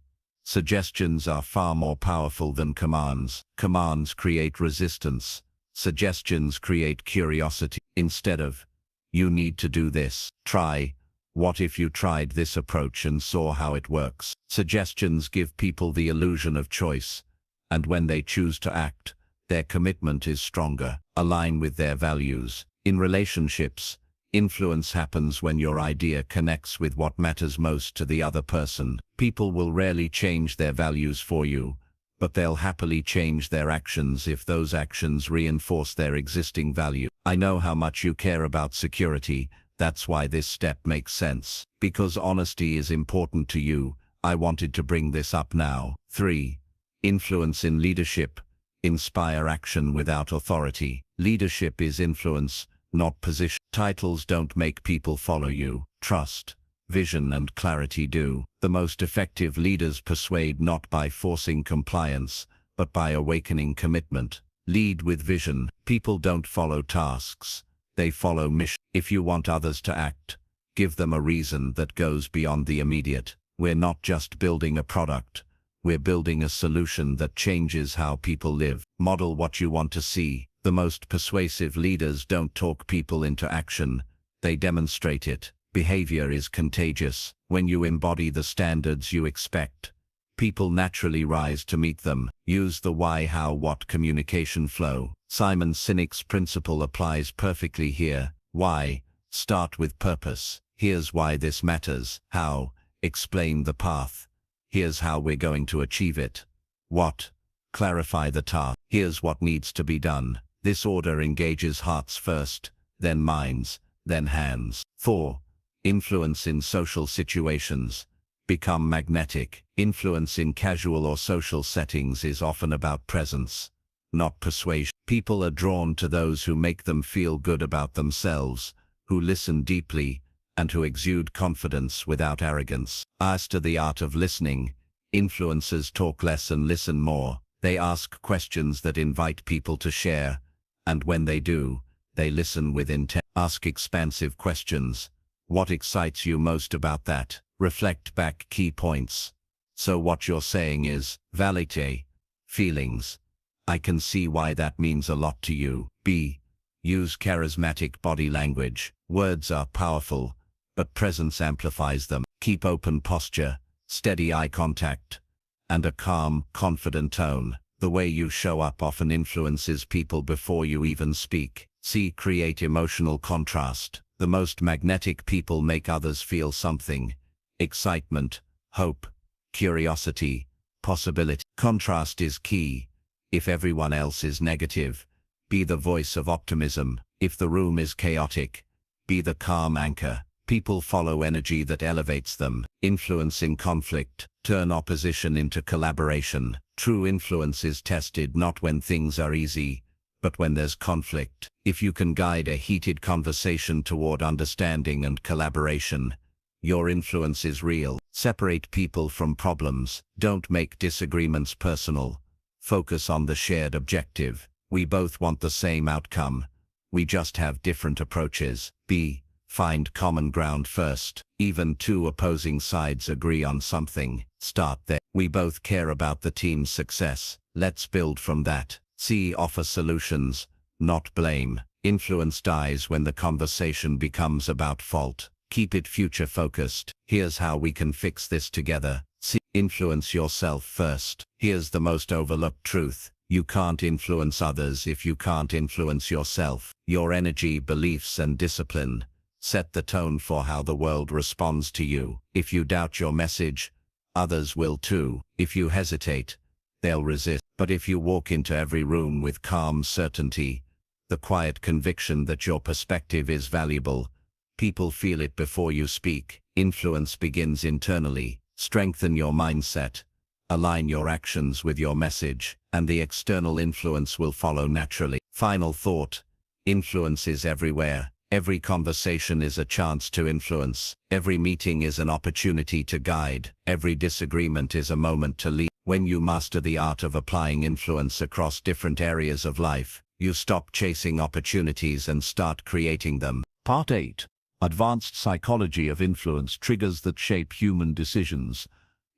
Suggestions are far more powerful than commands. Commands create resistance. Suggestions create curiosity. Instead of, you need to do this, try, what if you tried this approach and saw how it works? Suggestions give people the illusion of choice, and when they choose to act, their commitment is stronger. Align with their values. In relationships, influence happens when your idea connects with what matters most to the other person. People will rarely change their values for you, but they'll happily change their actions if those actions reinforce their existing value. I know how much you care about security. That's why this step makes sense. Because honesty is important to you, I wanted to bring this up now. 3. Influence in leadership. Inspire action without authority. Leadership is influence, not position. Titles don't make people follow you. Trust, vision, and clarity do. The most effective leaders persuade not by forcing compliance, but by awakening commitment. Lead with vision. People don't follow tasks. They follow mission. If you want others to act, give them a reason that goes beyond the immediate. We're not just building a product. We're building a solution that changes how people live. Model what you want to see. The most persuasive leaders don't talk people into action. They demonstrate it. Behavior is contagious. When you embody the standards you expect, people naturally rise to meet them. Use the why, how, what communication flow. Simon Sinek's principle applies perfectly here. Why? Start with purpose. Here's why this matters. How? Explain the path. Here's how we're going to achieve it. What? Clarify the task. Here's what needs to be done. This order engages hearts first, then minds, then hands. 4. Influence in social situations. Become magnetic. Influence in casual or social settings is often about presence, not persuasion. People are drawn to those who make them feel good about themselves, who listen deeply, and who exude confidence without arrogance. As to the art of listening, influencers talk less and listen more. They ask questions that invite people to share, and when they do, they listen with intent. Ask expansive questions. What excites you most about that? Reflect back key points. So what you're saying is, validate feelings. I can see why that means a lot to you. B. Use charismatic body language. Words are powerful, but presence amplifies them. Keep open posture, steady eye contact, and a calm, confident tone. The way you show up often influences people before you even speak. C. Create emotional contrast. The most magnetic people make others feel something. Excitement, hope, curiosity, possibility. Contrast is key. If everyone else is negative, be the voice of optimism. If the room is chaotic, be the calm anchor. People follow energy that elevates them. Influence in conflict. Turn opposition into collaboration. True influence is tested not when things are easy, but when there's conflict. If you can guide a heated conversation toward understanding and collaboration, your influence is real. Separate people from problems. Don't make disagreements personal. Focus on the shared objective. We both want the same outcome. We just have different approaches. B. Find common ground first. Even two opposing sides agree on something. Start there. We both care about the team's success. Let's build from that. C. Offer solutions, not blame. Influence dies when the conversation becomes about fault. Keep it future-focused. Here's how we can fix this together. C. Influence yourself first. Here's the most overlooked truth. You can't influence others if you can't influence yourself. Your energy, beliefs, and discipline set the tone for how the world responds to you. If you doubt your message, others will too. If you hesitate, they'll resist. But if you walk into every room with calm certainty, the quiet conviction that your perspective is valuable, people feel it before you speak. Influence begins internally. Strengthen your mindset. Align your actions with your message, and the external influence will follow naturally. Final thought. Influence is everywhere. Every conversation is a chance to influence. Every meeting is an opportunity to guide. Every disagreement is a moment to lead. When you master the art of applying influence across different areas of life, you stop chasing opportunities and start creating them. Part 8. Advanced Psychology of Influence Triggers that Shape Human Decisions.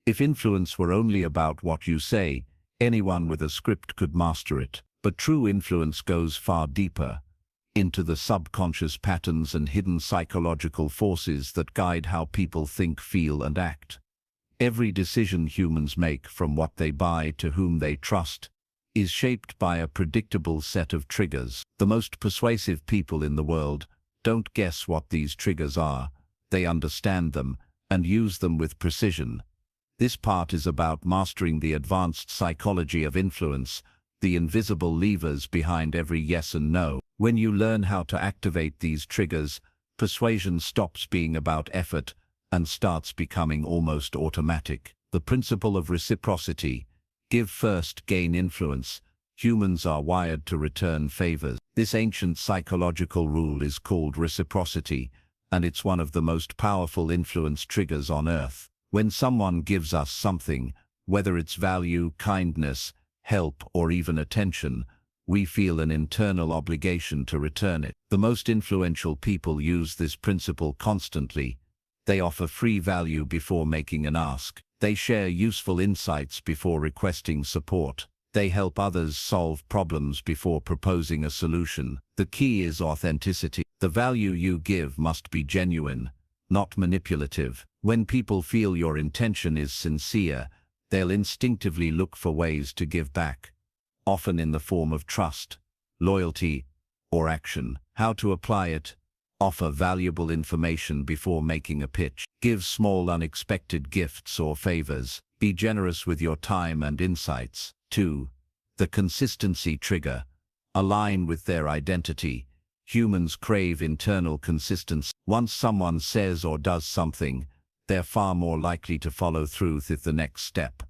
If influence were only about what you say, anyone with a script could master it. But true influence goes far deeper, into the subconscious patterns and hidden psychological forces that guide how people think, feel, and act. Every decision humans make, from what they buy to whom they trust, is shaped by a predictable set of triggers. The most persuasive people in the world don't guess what these triggers are. They understand them and use them with precision. This part is about mastering the advanced psychology of influence, the invisible levers behind every yes and no. When you learn how to activate these triggers, persuasion stops being about effort and starts becoming almost automatic. The principle of reciprocity. Give first, gain influence. Humans are wired to return favors. This ancient psychological rule is called reciprocity, and it's one of the most powerful influence triggers on Earth. When someone gives us something, whether it's value, kindness, help, or even attention, we feel an internal obligation to return it. The most influential people use this principle constantly. They offer free value before making an ask. They share useful insights before requesting support. They help others solve problems before proposing a solution. The key is authenticity. The value you give must be genuine, not manipulative. When people feel your intention is sincere, they'll instinctively look for ways to give back, often in the form of trust, loyalty, or action. How to apply it? Offer valuable information before making a pitch. Give small unexpected gifts or favors. Be generous with your time and insights. 2. The consistency trigger. Align with their identity. Humans crave internal consistency. Once someone says or does something, they're far more likely to follow through if the next step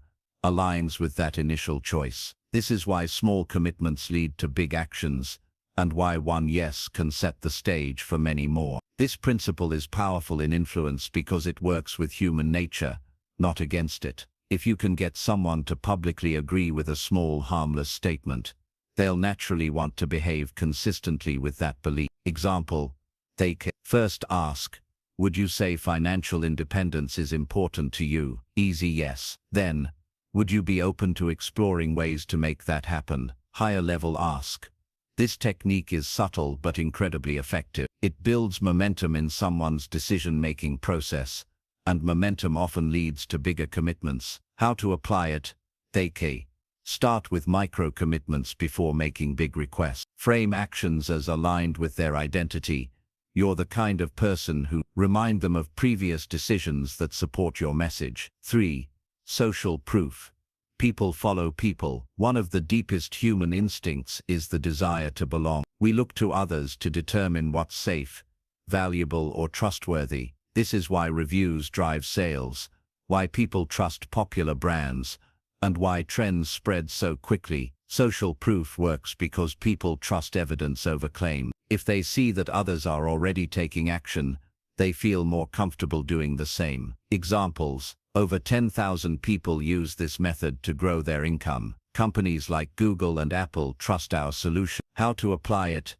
aligns with that initial choice. This is why small commitments lead to big actions, and why one yes can set the stage for many more. This principle is powerful in influence because it works with human nature, not against it. If you can get someone to publicly agree with a small harmless statement, they'll naturally want to behave consistently with that belief. Example, they can first ask, would you say financial independence is important to you? Easy yes. Then, would you be open to exploring ways to make that happen? Higher level ask. This technique is subtle but incredibly effective. It builds momentum in someone's decision-making process, and momentum often leads to bigger commitments. How to apply it? Start with micro commitments before making big requests. Frame actions as aligned with their identity. You're the kind of person who remind them of previous decisions that support your message. 3. Social proof. People follow people. One of the deepest human instincts is the desire to belong. We look to others to determine what's safe, valuable, or trustworthy. This is why reviews drive sales, why people trust popular brands, and why trends spread so quickly. Social proof works because people trust evidence over claim. If they see that others are already taking action, they feel more comfortable doing the same. Examples. Over 10,000 people use this method to grow their income. Companies like Google and Apple trust our solution. How to apply it?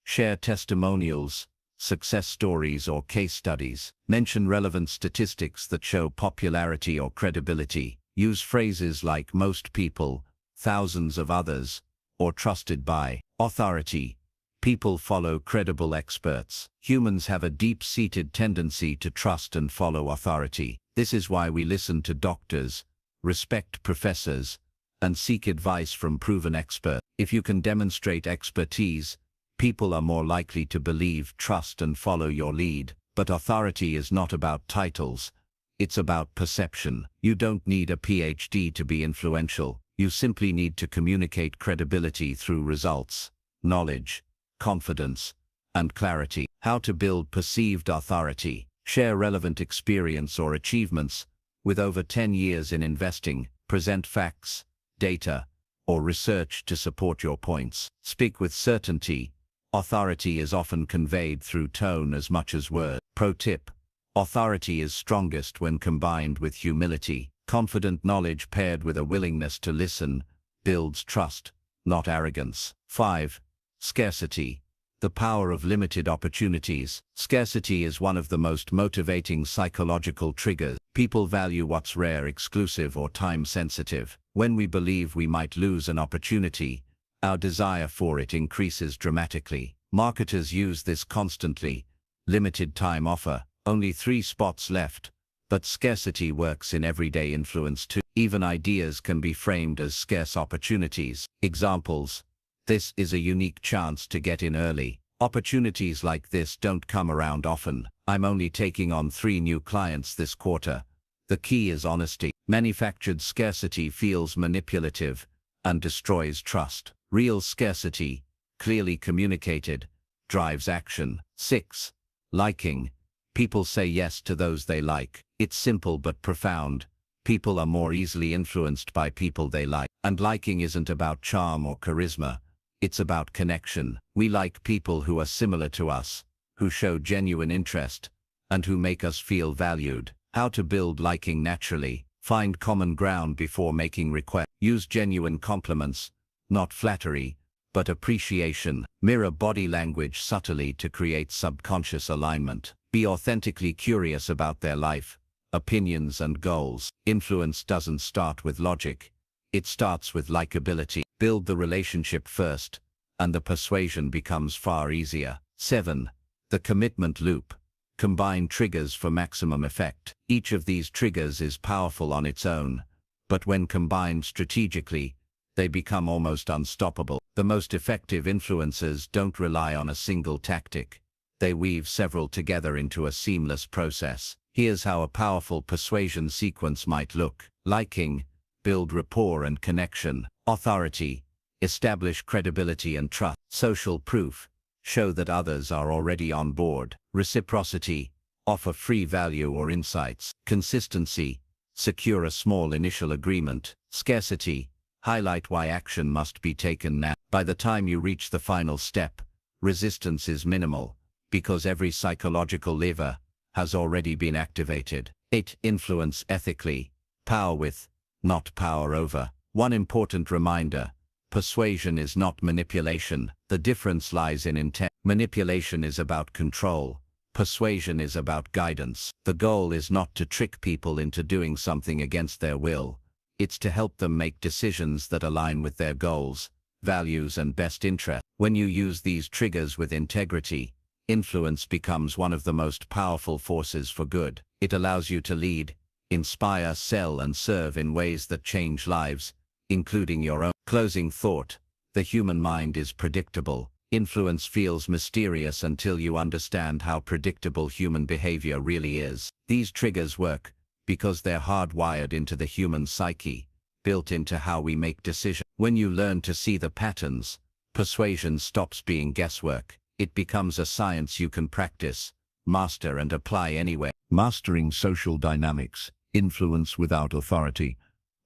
Share testimonials, success stories, or case studies. Mention relevant statistics that show popularity or credibility. Use phrases like most people, thousands of others, or trusted by. Authority. People follow credible experts. Humans have a deep-seated tendency to trust and follow authority. This is why we listen to doctors, respect professors, and seek advice from proven experts. If you can demonstrate expertise, people are more likely to believe, trust, and follow your lead. But authority is not about titles. It's about perception. You don't need a PhD to be influential. You simply need to communicate credibility through results, knowledge, confidence, and clarity. How to build perceived authority. Share relevant experience or achievements. With over 10 years in investing, present facts, data, or research to support your points. Speak with certainty. Authority is often conveyed through tone as much as words. Pro tip: authority is strongest when combined with humility. Confident knowledge paired with a willingness to listen builds trust, not arrogance. 5. Scarcity. The power of limited opportunities. Scarcity is one of the most motivating psychological triggers. People value what's rare, exclusive, or time-sensitive. When we believe we might lose an opportunity, our desire for it increases dramatically. Marketers use this constantly. Limited time offer, only 3 spots left. But scarcity works in everyday influence too. Even ideas can be framed as scarce opportunities. Examples: this is a unique chance to get in early. Opportunities like this don't come around often. I'm only taking on 3 new clients this quarter. The key is honesty. Manufactured scarcity feels manipulative and destroys trust. Real scarcity, clearly communicated, drives action. 6. Liking. People say yes to those they like. It's simple but profound. People are more easily influenced by people they like. And liking isn't about charm or charisma. It's about connection. We like people who are similar to us, who show genuine interest, and who make us feel valued. How to build liking naturally. Find common ground before making requests. Use genuine compliments, not flattery, but appreciation. Mirror body language subtly to create subconscious alignment. Be authentically curious about their life, opinions and goals. Influence doesn't start with logic. It starts with likability. Build the relationship first, and the persuasion becomes far easier. 7. The commitment loop. Combine triggers for maximum effect. Each of these triggers is powerful on its own, but when combined strategically, they become almost unstoppable. The most effective influencers don't rely on a single tactic. They weave several together into a seamless process. Here's how a powerful persuasion sequence might look. Liking, build rapport and connection. Authority, establish credibility and trust. Social proof, show that others are already on board. Reciprocity, offer free value or insights. Consistency, secure a small initial agreement. Scarcity, highlight why action must be taken now. By the time you reach the final step, resistance is minimal, because every psychological lever has already been activated. 8. Influence ethically. Power with, not power over. One important reminder: persuasion is not manipulation. The difference lies in intent. Manipulation is about control. Persuasion is about guidance. The goal is not to trick people into doing something against their will. It's to help them make decisions that align with their goals, values, and best interest. When you use these triggers with integrity, influence becomes one of the most powerful forces for good. It allows you to lead, inspire, sell, and serve in ways that change lives, including your own. Closing thought: the human mind is predictable. Influence feels mysterious until you understand how predictable human behavior really is. These triggers work because they're hardwired into the human psyche, built into how we make decisions. When you learn to see the patterns, persuasion stops being guesswork. It becomes a science you can practice, master, and apply anywhere. Mastering social dynamics, influence without authority.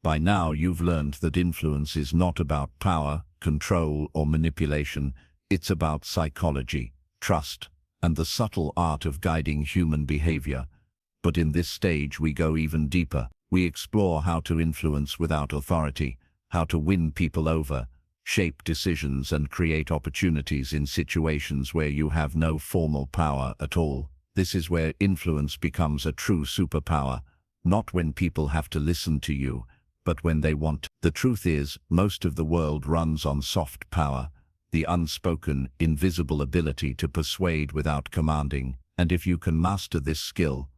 By now you've learned that influence is not about power, control, or manipulation. It's about psychology, trust, and the subtle art of guiding human behavior. But in this stage we go even deeper. We explore how to influence without authority, how to win people over, shape decisions, and create opportunities in situations where you have no formal power at all. This is where influence becomes a true superpower, not when people have to listen to you, but when they want. The truth is, most of the world runs on soft power, the unspoken, invisible ability to persuade without commanding. And if you can master this skill,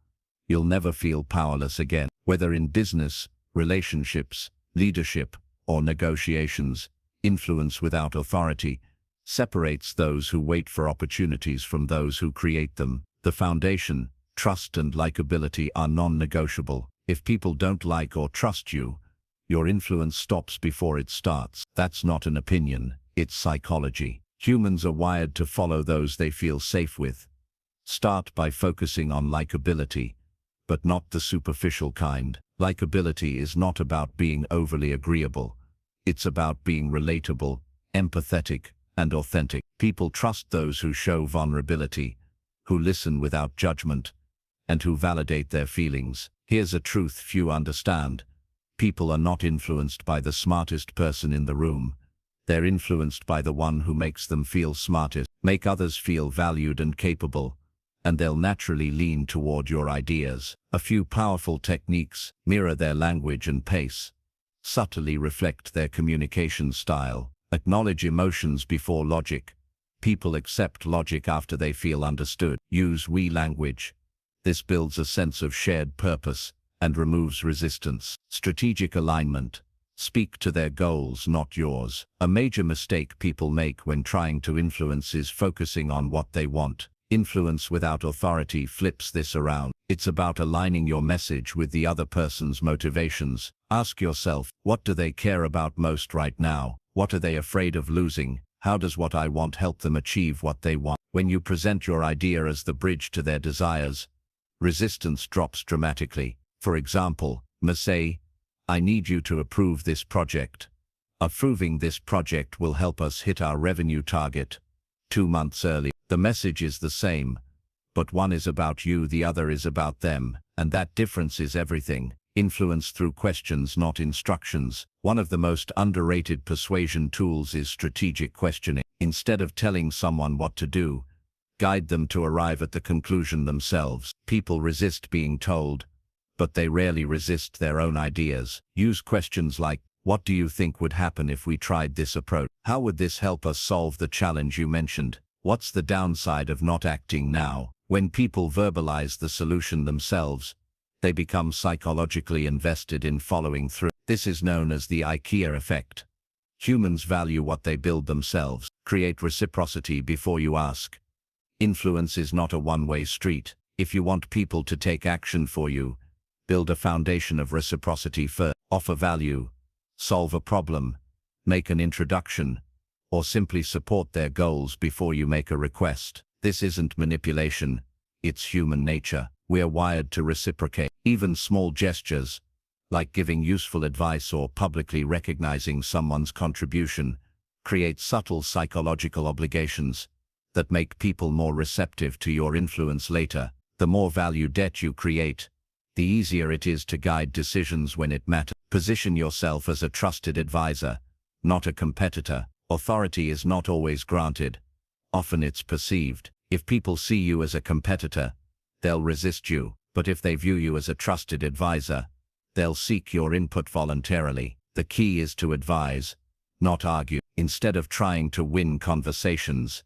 you'll never feel powerless again. Whether in business, relationships, leadership, or negotiations, influence without authority separates those who wait for opportunities from those who create them. The foundation, trust, and likability are non-negotiable. If people don't like or trust you, your influence stops before it starts. That's not an opinion, it's psychology. Humans are wired to follow those they feel safe with. Start by focusing on likability, but not the superficial kind. Likability is not about being overly agreeable. It's about being relatable, empathetic, and authentic. People trust those who show vulnerability, who listen without judgment, and who validate their feelings. Here's a truth few understand: people are not influenced by the smartest person in the room. They're influenced by the one who makes them feel smartest. Make others feel valued and capable, and they'll naturally lean toward your ideas. A few powerful techniques: mirror their language and pace. Subtly reflect their communication style. Acknowledge emotions before logic. People accept logic after they feel understood. Use we language. This builds a sense of shared purpose and removes resistance. Strategic alignment. Speak to their goals, not yours. A major mistake people make when trying to influence is focusing on what they want. Influence without authority flips this around. It's about aligning your message with the other person's motivations. Ask yourself, what do they care about most right now? What are they afraid of losing? How does what I want help them achieve what they want? When you present your idea as the bridge to their desires, resistance drops dramatically. For example, say, I need you to approve this project. Approving this project will help us hit our revenue target 2 months early. The message is the same, but one is about you, the other is about them, and that difference is everything. Influence through questions, not instructions. One of the most underrated persuasion tools is strategic questioning. Instead of telling someone what to do, guide them to arrive at the conclusion themselves. People resist being told, but they rarely resist their own ideas. Use questions like, what do you think would happen if we tried this approach? How would this help us solve the challenge you mentioned? What's the downside of not acting now? When people verbalize the solution themselves, they become psychologically invested in following through. This is known as the IKEA effect. Humans value what they build themselves. Create reciprocity before you ask. Influence is not a one-way street. If you want people to take action for you, build a foundation of reciprocity first. Offer value, solve a problem, make an introduction, or simply support their goals before you make a request. This isn't manipulation, it's human nature. We are wired to reciprocate. Even small gestures, like giving useful advice or publicly recognizing someone's contribution, create subtle psychological obligations that make people more receptive to your influence later. The more value debt you create, the easier it is to guide decisions when it matters. Position yourself as a trusted advisor, not a competitor. Authority is not always granted. Often it's perceived. If people see you as a competitor, they'll resist you. But if they view you as a trusted advisor, they'll seek your input voluntarily. The key is to advise, not argue. Instead of trying to win conversations,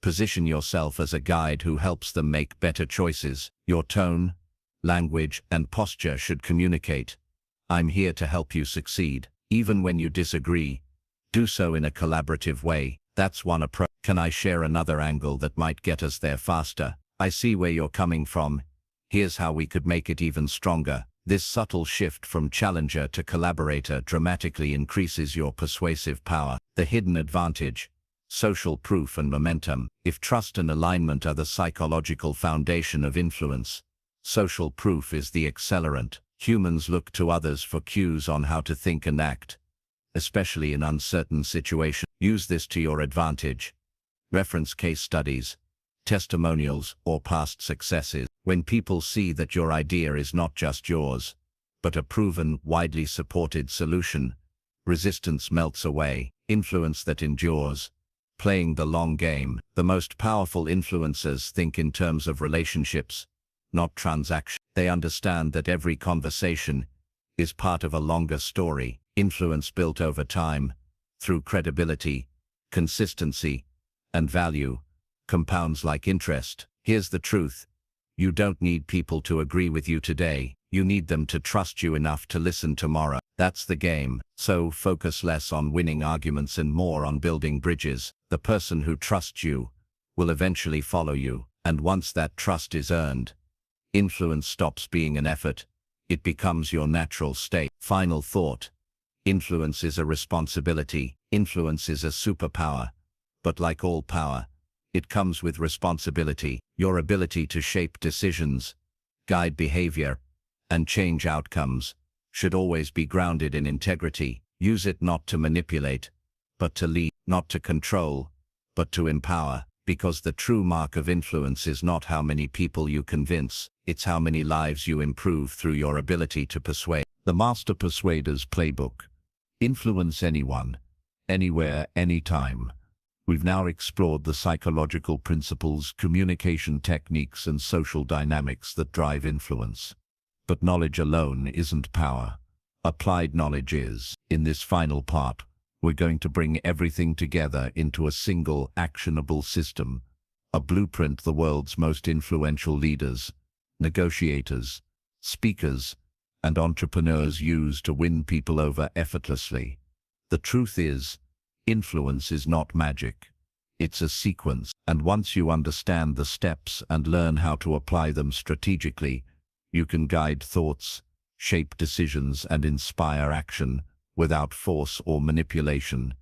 position yourself as a guide who helps them make better choices. Your tone, language, and posture should communicate, I'm here to help you succeed. Even when you disagree, do so in a collaborative way. That's one approach. Can I share another angle that might get us there faster? I see where you're coming from. Here's how we could make it even stronger. This subtle shift from challenger to collaborator dramatically increases your persuasive power. The hidden advantage, social proof and momentum. If trust and alignment are the psychological foundation of influence, social proof is the accelerant. Humans look to others for cues on how to think and act, especially in uncertain situations. Use this to your advantage. Reference case studies, testimonials, or past successes. When people see that your idea is not just yours, but a proven, widely supported solution, resistance melts away. Influence that endures. Playing the long game. The most powerful influencers think in terms of relationships, not transactions. They understand that every conversation is part of a longer story. Influence built over time, through credibility, consistency, and value, compounds like interest. Here's the truth. You don't need people to agree with you today. You need them to trust you enough to listen tomorrow. That's the game. So focus less on winning arguments and more on building bridges. The person who trusts you will eventually follow you. And once that trust is earned, influence stops being an effort. It becomes your natural state. Final thought. Influence is a responsibility. Influence is a superpower. But like all power, it comes with responsibility. Your ability to shape decisions, guide behavior, and change outcomes should always be grounded in integrity. Use it not to manipulate, but to lead, not to control, but to empower. Because the true mark of influence is not how many people you convince, it's how many lives you improve through your ability to persuade. The Master Persuader's Playbook. Influence anyone, anywhere, anytime. We've now explored the psychological principles, communication techniques, and social dynamics that drive influence. But knowledge alone isn't power. Applied knowledge is. In this final part, we're going to bring everything together into a single, actionable system, a blueprint the world's most influential leaders, negotiators, speakers, and entrepreneurs use to win people over effortlessly. The truth is, influence is not magic. It's a sequence, and once you understand the steps and learn how to apply them strategically, you can guide thoughts, shape decisions, and inspire action without force or manipulation.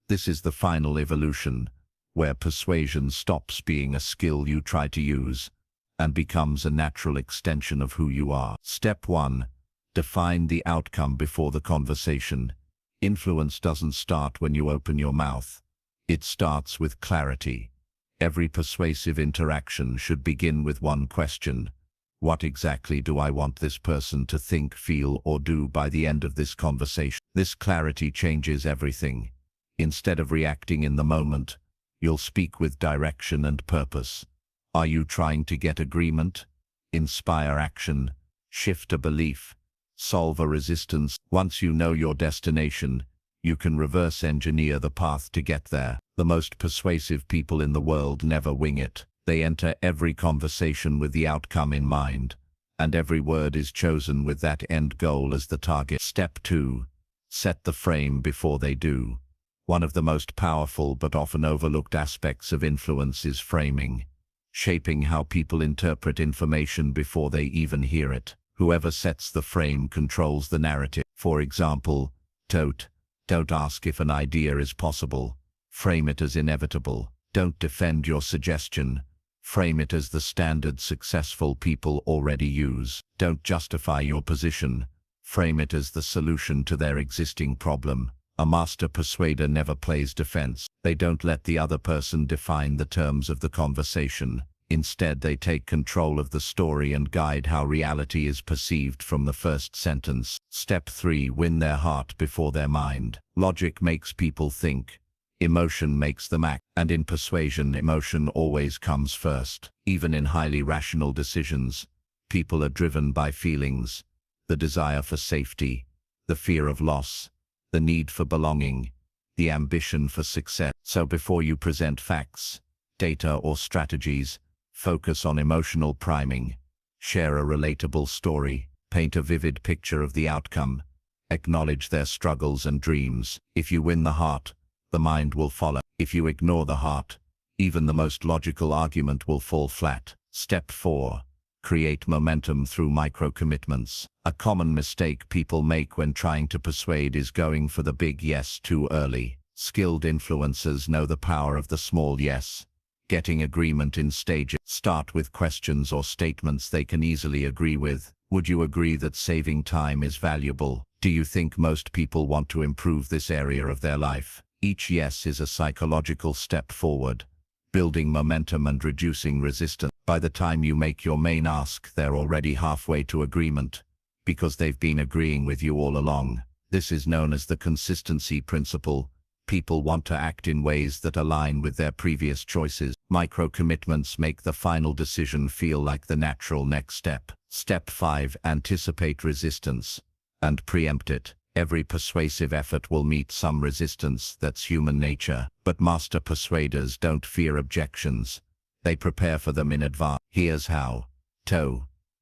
This is the final evolution, where persuasion stops being a skill you try to use and becomes a natural extension of who you are. Step 1. Define the outcome before the conversation. Influence doesn't start when you open your mouth. It starts with clarity. Every persuasive interaction should begin with one question. What exactly do I want this person to think, feel, or do by the end of this conversation? This clarity changes everything. Instead of reacting in the moment, you'll speak with direction and purpose. Are you trying to get agreement, inspire action, shift a belief, solve a resistance. Once you know your destination, you can reverse engineer the path to get there. The most persuasive people in the world never wing it. They enter every conversation with the outcome in mind, and every word is chosen with that end goal as the target. Step 2. Set the frame before they do. One of the most powerful but often overlooked aspects of influence is framing, shaping how people interpret information before they even hear it. Whoever sets the frame controls the narrative. For example, don't ask if an idea is possible. Frame it as inevitable. Don't defend your suggestion. Frame it as the standard successful people already use. Don't justify your position. Frame it as the solution to their existing problem. A master persuader never plays defense. They don't let the other person define the terms of the conversation. Instead, they take control of the story and guide how reality is perceived from the first sentence. Step 3. Win their heart before their mind. Logic makes people think. Emotion makes them act. And in persuasion, emotion always comes first. Even in highly rational decisions, people are driven by feelings. The desire for safety, the fear of loss, the need for belonging, the ambition for success. So before you present facts, data, or strategies, focus on emotional priming. Share a relatable story. Paint a vivid picture of the outcome. Acknowledge their struggles and dreams. If you win the heart, the mind will follow. If you ignore the heart, even the most logical argument will fall flat. Step 4. Create momentum through micro-commitments. A common mistake people make when trying to persuade is going for the big yes too early. Skilled influencers know the power of the small yes. Getting agreement in stages. Start with questions or statements they can easily agree with. Would you agree that saving time is valuable? Do you think most people want to improve this area of their life? Each yes is a psychological step forward, building momentum and reducing resistance. By the time you make your main ask, they're already halfway to agreement, because they've been agreeing with you all along. This is known as the consistency principle. People want to act in ways that align with their previous choices. Micro-commitments make the final decision feel like the natural next step. Step 5. Anticipate resistance and preempt it. Every persuasive effort will meet some resistance. That's human nature. But master persuaders don't fear objections. They prepare for them in advance. Here's how.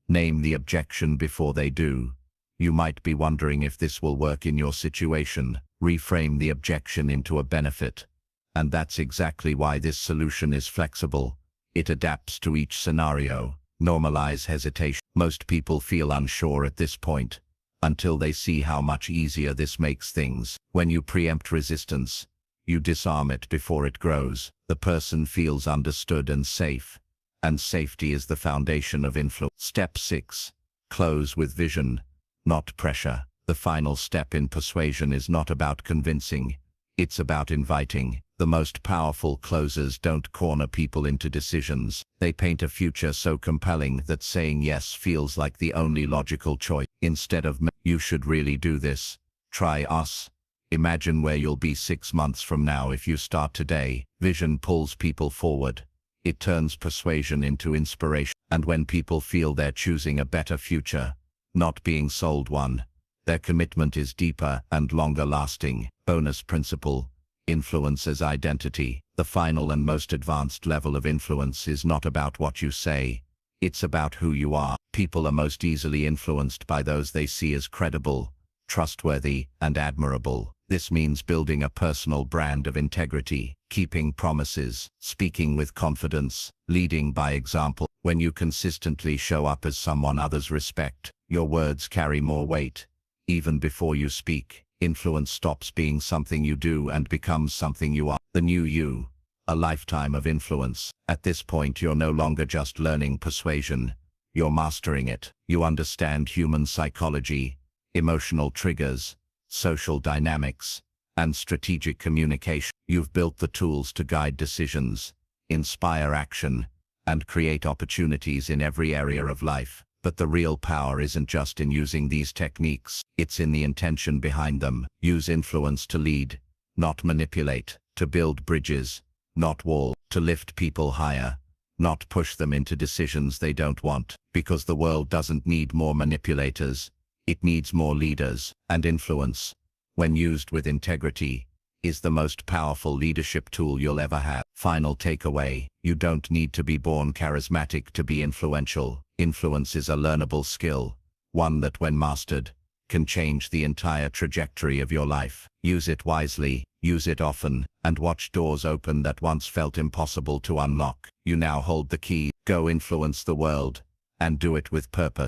Name the objection before they do. You might be wondering if this will work in your situation. Reframe the objection into a benefit. And that's exactly why this solution is flexible. It adapts to each scenario. Normalize hesitation. Most people feel unsure at this point, until they see how much easier this makes things. When you preempt resistance, you disarm it before it grows. The person feels understood and safe, and safety is the foundation of influence. Step 6. Close with vision, not pressure. The final step in persuasion is not about convincing, it's about inviting. The most powerful closers don't corner people into decisions. They paint a future so compelling that saying yes feels like the only logical choice. Instead of, you should really do this, try us. Imagine where you'll be 6 months from now if you start today. Vision pulls people forward. It turns persuasion into inspiration. And when people feel they're choosing a better future, not being sold one, their commitment is deeper and longer lasting. Bonus principle. Influence as identity. The final and most advanced level of influence is not about what you say. It's about who you are. People are most easily influenced by those they see as credible, trustworthy, and admirable. This means building a personal brand of integrity, keeping promises, speaking with confidence, leading by example. When you consistently show up as someone others respect, your words carry more weight. Even before you speak, influence stops being something you do and becomes something you are. The new you. A lifetime of influence. At this point, you're no longer just learning persuasion. You're mastering it. You understand human psychology, emotional triggers, social dynamics, and strategic communication. You've built the tools to guide decisions, inspire action, and create opportunities in every area of life. But the real power isn't just in using these techniques, it's in the intention behind them. Use influence to lead, not manipulate, to build bridges, not walls, to lift people higher, not push them into decisions they don't want, because the world doesn't need more manipulators. It needs more leaders, and influence, when used with integrity, is the most powerful leadership tool you'll ever have. Final takeaway: you don't need to be born charismatic to be influential. Influence is a learnable skill, one that, when mastered, can change the entire trajectory of your life. Use it wisely, use it often, and watch doors open that once felt impossible to unlock. You now hold the key. Go influence the world, and do it with purpose.